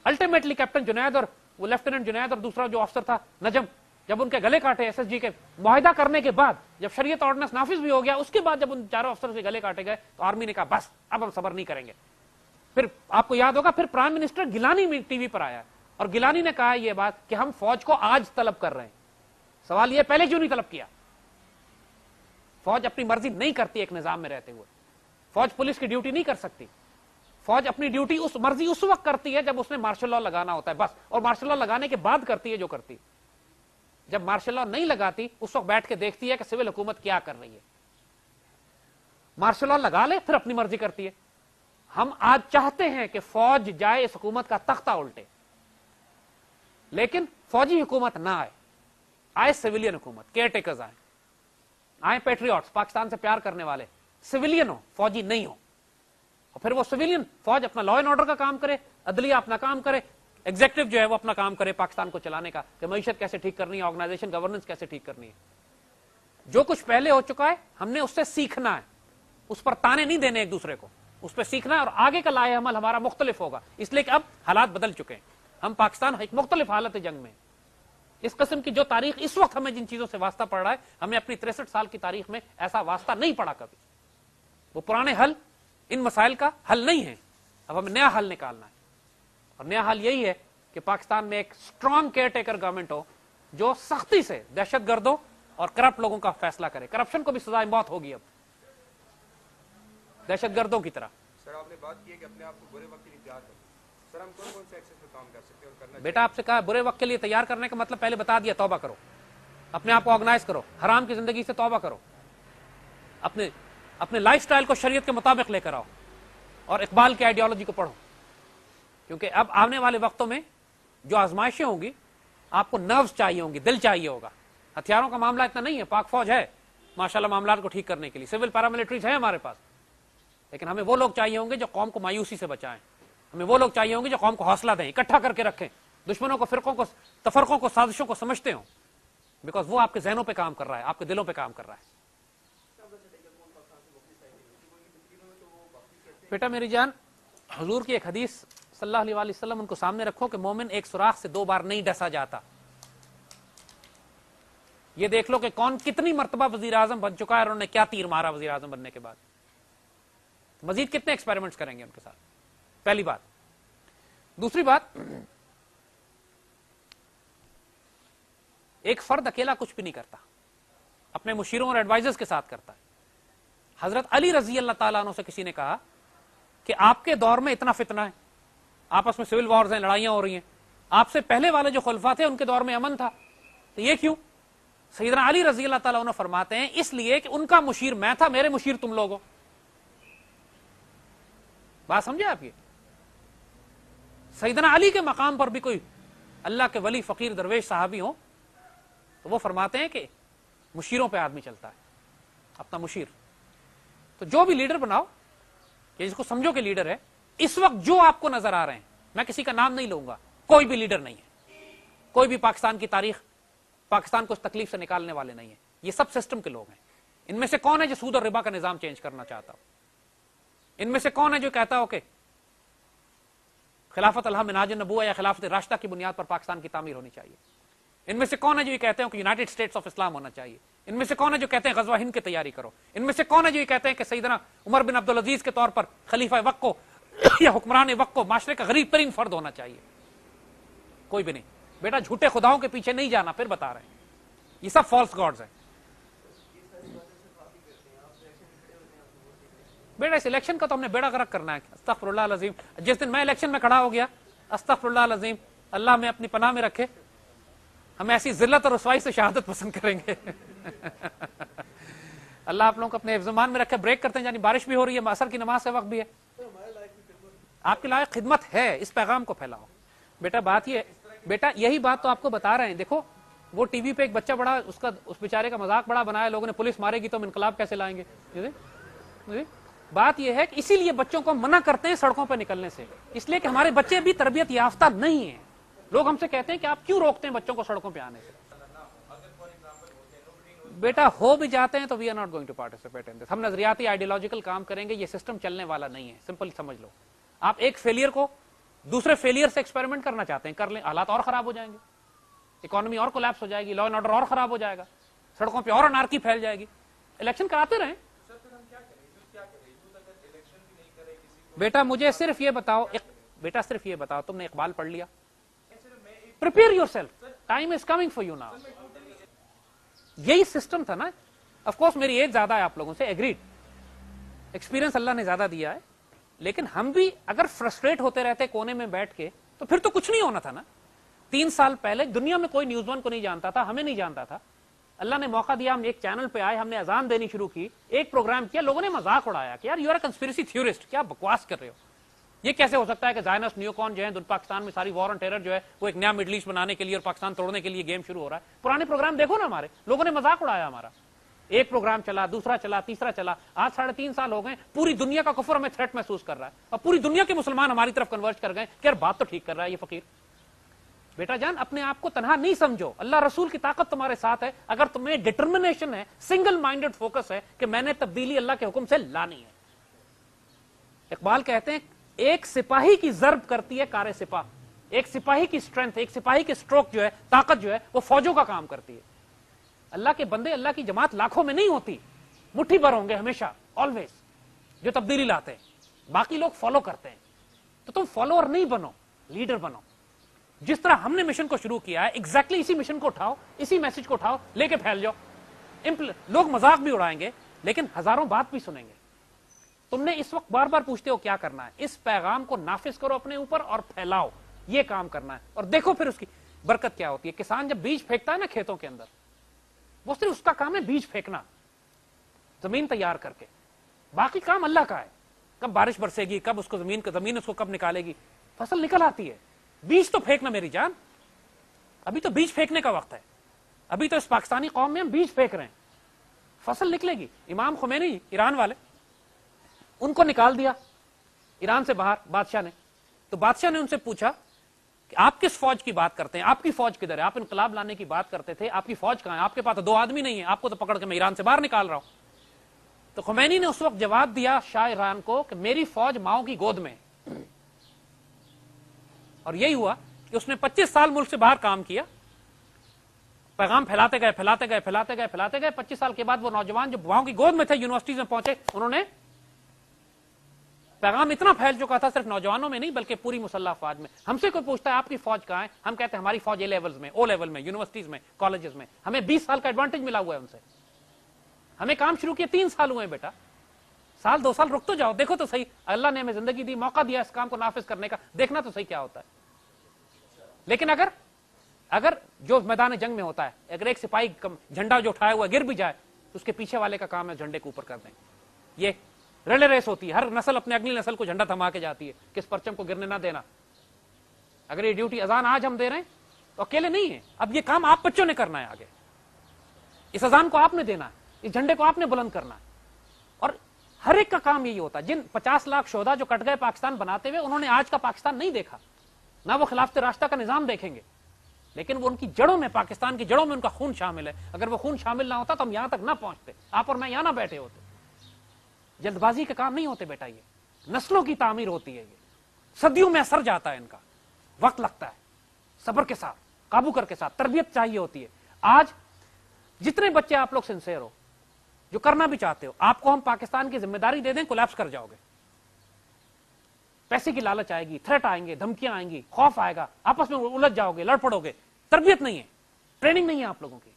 الٹیمیٹلی کیپٹن جنید اور وہ لیفٹیننٹ جنید اور دوسرا جو افسر تھا نجم, جب ان کے گلے کاٹے ایس ایس جی کے معاہدہ کرنے کے بعد, جب شریعت آرڈیننس نافذ بھی ہو گیا, اس کے بعد جب ان چاروں افسروں کے گلے کاٹے گئے تو آرمی نے کہا بس اب ہم صبر نہیں کریں گے. پھر آپ کو یاد ہوگا پھر prime minister Gilani TV پر آیا اور گیلانی نے کہا یہ بات کہ ہم فوج کو آج طلب کر رہے ہیں. سوال یہ پہلے کیوں نہیں طلب کیا؟ فوج اپنی مرضی نہیں کرتی ایک نظام میں رہتے ہوئے, فوج پولیس کی ڈیوٹی نہیں کر سکتی. فوج اپنی ڈیوٹی اس مرضی اس وقت کرتی ہے جب اس نے مارشل لا لگانا ہوتا ہے بس, اور مارشل لا لگانے کے بعد کرتی ہے جو کرتی. جب مارشل لا نہیں لگاتی اس وقت بیٹھ کے دیکھتی ہے کہ سول حکومت کیا کر رہی ہے. مارشل لا لگا لے پھر اپنی مرضی کرتی ہے. ہم آج چاہتے ہیں کہ فوج جائے اس حکومت کا تختہ الٹے, لیکن فوجی حکومت نہ آئے, آئے سویلین حکومت, کیئر ٹیکرز آئے پیٹریوٹس, پاکستان سے پیار کرنے والے, سویلین ہو, فوجی نہیں ہو. اور پھر وہ سویلین فوج اپنا لا اینڈ آرڈر کا کام کرے, عدلیہ اپنا کام کرے, ایگزیکٹو جو ہے وہ اپنا کام کرے پاکستان کو چلانے کا, کہ معیشت کیسے ٹھیک کرنی ہے, آرگنائزیشن گورننس کیسے ٹھیک کرنی ہے. جو کچھ پہلے ہو چکا ہے ہم نے اس سے سیکھنا ہے, اس پر تانے نہیں دینے ایک دوسرے کو, اس پہ سیکھنا ہے, اور آگے کا لائحہ عمل ہمارا مختلف ہوگا, اس لیے کہ اب حالات بدل چکے ہیں. ہم پاکستان ایک مختلف حالت جنگ میں, اس قسم کی جو تاریخ اس وقت ہمیں جن چیزوں سے واسطہ پڑ رہا ہے, ہمیں اپنی 63 سال کی تاریخ میں ایسا واسطہ نہیں پڑا کبھی. وہ پرانے حل ان مسائل کا حل نہیں ہے, اب ہمیں نیا حل نکالنا ہے. اور نیا حل یہی ہے کہ پاکستان میں ایک اسٹرانگ کیئر ٹیکر گورنمنٹ ہو جو سختی سے دہشت گردوں اور کرپٹ لوگوں کا فیصلہ کرے. کرپشن کو بھی سزائے موت ہوگی اب, دہشت گردوں کی طرح. سر آپ نے بات کی ہے کہ اپنے آپ کو برے وقت کے لیے تیار کریں, سر ہم کون کون سے ایکسس پہ کام کر سکتے ہیں اور کرنا؟ بیٹا آپ سے کہا برے وقت کے لیے تیار کرنے کا مطلب پہلے بتا دیا, توبہ کرو, اپنے آپ کو آرگنائز کرو, حرام کی زندگی سے توبہ کرو, اپنے لائف سٹائل کو شریعت کے مطابق لے کر آؤ, اور اقبال کی آئیڈیالوجی کو پڑھو. کیونکہ اب آنے والے وقتوں میں جو آزمائشیں ہوں گی, آپ کو نروز چاہیے ہوں گی, دل چاہیے ہوگا. ہتھیاروں کا معاملہ اتنا نہیں ہے, پاک فوج ہے ماشاءاللہ معاملات کو ٹھیک کرنے کے لیے, سول پیراملٹریز ہے ہمارے پاس, لیکن ہمیں وہ لوگ چاہیے ہوں گے جو قوم کو مایوسی سے بچائیں. ہمیں وہ لوگ چاہیے ہوں گے جو قوم کو حوصلہ دیں, اکٹھا کر کے رکھیں, دشمنوں کو, فرقوں کو, تفرقوں کو, سازشوں کو سمجھتے ہوں, بیکاز وہ آپ کے ذہنوں پہ کام کر رہا ہے, آپ کے دلوں پہ کام کر رہا ہے. بیٹا میری جان, حضور کی ایک حدیث صلی اللہ علیہ وسلم ان کو سامنے رکھو کہ مومن ایک سوراخ سے 2 بار نہیں ڈسا جاتا. یہ دیکھ لو کہ کون کتنی مرتبہ وزیر اعظم بن چکا ہے اور انہوں نے کیا تیر مارا وزیر اعظم بننے کے بعد. مزید کتنے ایکسپیریمنٹس کریں گے ان کے ساتھ, پہلی بات. دوسری بات, ایک فرد اکیلا کچھ بھی نہیں کرتا, اپنے مشیروں اور ایڈوائزرز کے ساتھ کرتا ہے. حضرت علی رضی اللہ تعالیٰ عنہ سے کسی نے کہا کہ آپ کے دور میں اتنا فتنہ ہے, آپس میں سول وارز ہیں, لڑائیاں ہو رہی ہیں, آپ سے پہلے والے جو خلفاء تھے ان کے دور میں امن تھا, تو یہ کیوں؟ سیدنا علی رضی اللہ تعالیٰ عنہ فرماتے ہیں اس لیے کہ ان کا مشیر میں تھا, میرے مشیر تم لوگ ہو. بات سمجھے آپ؟ یہ سیدنا علی کے مقام پر بھی کوئی اللہ کے ولی فقیر درویش صحابی ہو تو وہ فرماتے ہیں کہ مشیروں پہ آدمی چلتا ہے, اپنا مشیر. تو جو بھی لیڈر بناؤ کہ جس کو سمجھو کہ لیڈر ہے، اس وقت جو آپ کو نظر آ رہے ہیں، میں کسی کا نام نہیں لوں گا، کوئی بھی لیڈر نہیں ہے، کوئی بھی پاکستان کی تاریخ، پاکستان کو اس تکلیف سے نکالنے والے نہیں ہیں، یہ سب سسٹم کے لوگ ہیں۔ ان میں سے کون ہے جو سود اور ربا کا نظام چینج کرنا چاہتا ہو؟ ان میں سے کون ہے جو کہتا ہو کہ خلافت الحم منہاج النبوہ یا خلافت راشدہ کی بنیاد پر پاکستان کی تعمیر ہونی چاہیے؟ ان میں سے کون ہے جو یہ کہتے ہیں کہ یونائٹڈ اسٹیٹس آف اسلام ہونا چاہیے؟ ان میں سے کون ہے جو کہتے ہیں غزوہ ہند کی تیاری کرو؟ ان میں سے کون ہے جو یہ کہتے ہیں کہ سیدنا عمر بن عبدالعزیز کے طور پر خلیفہ وقت کو یا حکمران وقت کو معاشرے کا غریب ترین فرد ہونا چاہیے؟ کوئی بھی نہیں بیٹا، جھوٹے خداؤں کے پیچھے نہیں جانا، پھر بتا رہے ہیں یہ سب فالس گاڈز ہیں بیٹا۔ اس الیکشن کا تو ہم نے بیڑا غرق کرنا ہے، استغفر اللہ العظیم۔ جس دن میں الیکشن میں کھڑا ہو گیا، استغفر اللہ العظیم، اللہ میں اپنی پناہ میں رکھے، ہم ایسی ذلت اور رسوائی سے شہادت پسند کریں گے۔ اللہ آپ لوگوں کو اپنے حفظ مان میں رکھے۔ بریک کرتے ہیں، یعنی بارش بھی ہو رہی ہے، عصر کی نماز کا وقت بھی ہے، آپ کے لائق خدمت ہے، اس پیغام کو پھیلاؤ بیٹا۔ بات یہ بیٹا، یہی بات تو آپ کو بتا رہے ہیں۔ دیکھو وہ ٹی وی پہ ایک بچہ بڑا اس بیچارے کا مذاق بڑا بنایا لوگوں نے، پولیس مارے گی تو ہم انقلاب کیسے لائیں گے؟ بات یہ ہے کہ اسی لیے بچوں کو منع کرتے ہیں سڑکوں پہ نکلنے سے، اس لیے کہ ہمارے بچے ابھی تربیت یافتہ نہیں ہیں۔ لوگ ہم سے کہتے ہیں کہ آپ کیوں روکتے ہیں بچوں کو سڑکوں پہ آنے سے؟ بیٹا ہو بھی جاتے ہیں تو we are not going to participate in this. ہم نظریاتی آئیڈیالوجیکل کام کریں گے، یہ سسٹم چلنے والا نہیں ہے، سمپل سمجھ لو۔ آپ ایک فیلئر کو دوسرے فیلئر سے ایکسپیریمنٹ کرنا چاہتے ہیں، کر لیں، حالات اور خراب ہو جائیں گے، اکانومی اور کولیپس ہو جائے گی، لا اینڈ آرڈر اور خراب ہو جائے گا، سڑکوں پہ اور انارکی پھیل جائے گی۔ الیکشن کراتے رہیں بیٹا۔ مجھے صرف یہ بتاؤ بیٹا، صرف یہ بتاؤ، تم نے اقبال پڑھ لیا؟ Prepare your self, time is coming for you now. یہی سسٹم تھا نا۔ آف کورس میری ایج زیادہ ہے آپ لوگوں سے، ایگریڈ، ایکسپیرینس اللہ نے زیادہ دیا ہے، لیکن ہم بھی اگر فرسٹریٹ ہوتے رہتے کونے میں بیٹھ کے تو پھر تو کچھ نہیں ہونا تھا نا۔ 3 سال پہلے دنیا میں کوئی نیوز ون کو نہیں جانتا تھا، ہمیں نہیں جانتا تھا، اللہ نے موقع دیا، ہم ایک چینل پہ آئے، ہم نے اذان دینی شروع کی، ایک پروگرام کیا، لوگوں نے مذاق اڑایا کہ یار you are a conspiracy theorist, کیا بکواس کر رہے ہو، یہ کیسے ہو سکتا ہے کہ زائنس نیوکون جو ہے پاکستان میں ساری وار آن ٹیرر جو ہے وہ ایک نیا مڈل ایسٹ بنانے کے لیے اور پاکستان توڑنے کے لیے گیم شروع ہو رہا ہے۔ پرانے پروگرام دیکھو نا، ہمارے لوگوں نے مذاق اڑایا ہمارا، ایک پروگرام چلا، دوسرا چلا، تیسرا چلا، آج 3.5 سال ہو گئے، پوری دنیا کا کفر ہمیں تھریٹ محسوس کر رہا ہے، اور پوری دنیا کے مسلمان ہماری طرف کنورج کر گئے کہ یار بات تو ٹھیک کر رہا ہے یہ فقیر۔ بیٹا جان، اپنے آپ کو تنہا نہیں سمجھو، اللہ رسول کی طاقت تمہارے ساتھ ہے، اگر تمہیں ڈٹرمنیشن ہے، سنگل مائنڈڈ فوکس ہے کہ میں نے تبدیلی اللہ کے حکم سے لانی ہے۔ اقبال کہتے ہیں ایک سپاہی کی ضرب کرتی ہے کار سپاہ، ایک سپاہی کی اسٹرینتھ، ایک سپاہی کی اسٹروک جو ہے، طاقت جو ہے، وہ فوجوں کا کام کرتی ہے۔ اللہ کے بندے، اللہ کی جماعت لاکھوں میں نہیں ہوتی، مٹھی بھر ہوں گے ہمیشہ، آلویز، جو تبدیلی لاتے ہیں، باقی لوگ فالو کرتے ہیں۔ تو تم فالوور نہیں بنو، لیڈر بنو۔ جس طرح ہم نے مشن کو شروع کیا ہے، ایگزیکٹلی اسی مشن کو اٹھاؤ، اسی میسج کو اٹھاؤ، لے کے پھیل جاؤ۔ لوگ مذاق بھی اڑائیں گے لیکن ہزاروں بات بھی سنیں گے۔ تم نے اس وقت بار بار پوچھتے ہو کیا کرنا ہے، اس پیغام کو نافذ کرو اپنے اوپر اور پھیلاؤ، یہ کام کرنا ہے، اور دیکھو پھر اس کی برکت کیا ہوتی ہے۔ کسان جب بیج پھینکتا ہے نا کھیتوں کے اندر، وہ صرف اس کا کام ہے بیج پھینکنا، زمین تیار کر کے، باقی کام اللہ کا ہے۔ کب بارش برسے گی، کب اس کو زمین اس کو کب نکالے گی، فصل نکل آتی ہے، بیج تو پھینکنا میری جان۔ ابھی تو بیج پھینکنے کا وقت ہے، ابھی تو اس پاکستانی قوم میں ہم بیج پھینک رہے ہیں، فصل نکلے گی۔ امام خمینی ایران والے، ان کو نکال دیا ایران سے باہر بادشاہ نے، تو بادشاہ نے ان سے پوچھا کہ آپ کس فوج کی بات کرتے ہیں، آپ کی فوج کدھر ہے، آپ انقلاب لانے کی بات کرتے تھے، آپ کی فوج کہاں ہے، آپ کے پاس تو 2 آدمی نہیں ہیں، آپ کو تو پکڑ کے میں ایران سے باہر نکال رہا ہوں۔ تو خمینی نے اس وقت جواب دیا شاہ ایران کو کہ میری فوج ماؤں کی گود میں، اور یہی ہوا کہ اس نے 25 سال ملک سے باہر کام کیا، پیغام پھیلاتے گئے پھیلاتے گئے پھیلاتے گئے پھیلاتے گئے۔ 25 سال کے بعد وہ نوجوان جو ماؤں کی گود میں تھے یونیورسٹیز میں پہنچے، انہوں نے پیغام اتنا پھیل چکا تھا صرف نوجوانوں میں نہیں بلکہ پوری مسلح افواج میں۔ ہم سے کوئی پوچھتا ہے آپ کی فوج کہاں ہے، ہم کہتے ہیں ہماری فوج اے لیولز میں، او لیول میں، یونیورسٹیز میں، کالجز میں۔ ہمیں 20 سال کا ایڈوانٹیج ملا ہوا ہے ان سے، ہمیں کام شروع کیا 3 سال ہوئے بیٹا، سال 2 سال رک تو جاؤ، دیکھو تو صحیح، اللہ نے ہمیں زندگی دی، موقع دیا اس کام کو نافذ کرنے کا، دیکھنا تو صحیح کیا ہوتا ہے۔ لیکن اگر جو میدان جنگ میں ہوتا ہے، اگر ایک سپاہی جھنڈا جو اٹھایا ہوا گر بھی جائے تو اس کے پیچھے والے کا کام ہے جھنڈے کو اوپر کر دیں۔ یہ ریلے ریس ہوتی ہے، ہر نسل اپنے اگلی نسل کو جھنڈا تھما کے جاتی ہے کہ اس پرچم کو گرنے نہ دینا۔ اگر یہ ڈیوٹی اذان آج ہم دے رہے ہیں تو اکیلے نہیں ہیں، اب یہ کام آپ بچوں نے کرنا ہے، آگے اس اذان کو آپ نے دینا ہے، اس جھنڈے کو آپ نے بلند کرنا ہے، اور ہر ایک کا کام یہی ہوتا ہے. جن 50 لاکھ شہدا جو کٹ گئے پاکستان بناتے ہوئے, انہوں نے آج کا پاکستان نہیں دیکھا, نہ وہ خلافت راشدہ کا نظام دیکھیں گے, لیکن وہ ان کی جڑوں میں, پاکستان کی جڑوں میں ان کا خون شامل ہے. اگر وہ خون شامل نہ ہوتا تو ہم یہاں تک نہ پہنچتے, آپ اور میں یہاں نہ بیٹھے ہوتے. جلد بازی کے کام نہیں ہوتے بیٹا, یہ نسلوں کی تعمیر ہوتی ہے, یہ صدیوں میں اثر جاتا ہے, ان کا وقت لگتا ہے, صبر کے ساتھ, قابو کر کے ساتھ, تربیت چاہیے ہوتی ہے. آج جتنے بچے آپ لوگ سنسیئر ہو, جو کرنا بھی چاہتے ہو, آپ کو ہم پاکستان کی ذمہ داری دے دیں, کولیپس کر جاؤ گے. پیسے کی لالچ آئے گی, تھریٹ آئیں گے, دھمکیاں آئیں گی, خوف آئے گا, آپس میں الجھ جاؤ گے, لڑ پڑو گے. تربیت نہیں ہے, ٹریننگ نہیں ہے آپ لوگوں کی.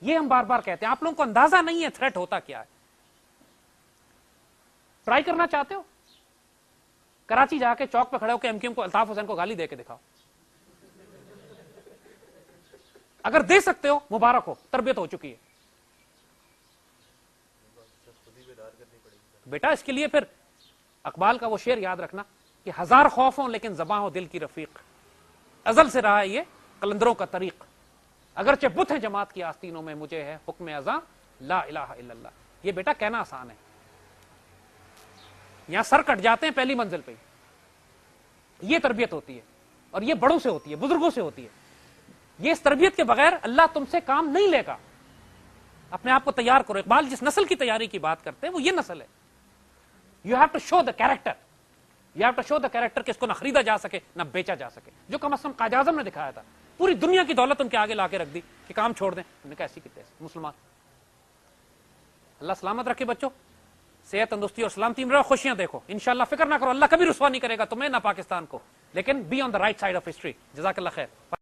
یہ ہم بار بار کہتے ہیں, آپ لوگوں کو اندازہ نہیں ہے تھریٹ ہوتا کیا ہے. ٹرائی کرنا چاہتے ہو, کراچی جا کے چوک پہ کھڑے ہو کے MQM کو, الطاف حسین کو گالی دے کے دکھاؤ. اگر دے سکتے ہو مبارک ہو, تربیت ہو چکی ہے بیٹا. اس کے لیے پھر اقبال کا وہ شعر یاد رکھنا کہ 1000 خوف ہوں لیکن زباں ہو دل کی رفیق. ازل سے رہا ہے یہ قلندروں کا طریق, اگرچہ بت ہے جماعت کی آستینوں میں, مجھے ہے حکم ازاں لا الہ الا اللہ. یہ بیٹا کہنا آسان ہے, یہاں سر کٹ جاتے ہیں پہلی منزل پہ. یہ تربیت ہوتی ہے, اور یہ بڑوں سے ہوتی ہے, بزرگوں سے ہوتی ہے. یہ اس تربیت کے بغیر اللہ تم سے کام نہیں لے گا. اپنے آپ کو تیار کرو. اقبال جس نسل کی تیاری کی بات کرتے ہیں وہ یہ نسل ہے. You have to show the character, you have to show the character کہ اس کو نہ خریدا جا سکے نہ بیچا جا سکے, جو کم از کم قائد اعظم نے دکھایا تھا. پوری دنیا کی دولت ان کے آگے لا کے رکھ دی کہ کام چھوڑ دیں. انہوں نے کہا ایسی کتنے مسلمان. اللہ سلامت رکھے بچوں, صحت تندرستی اور سلامتی میں رہو, خوشیاں دیکھو. انشاءاللہ فکر نہ کرو, اللہ کبھی رسوا نہیں کرے گا تمہیں نہ پاکستان کو, لیکن be on the right side of history. جزاک اللہ خیر.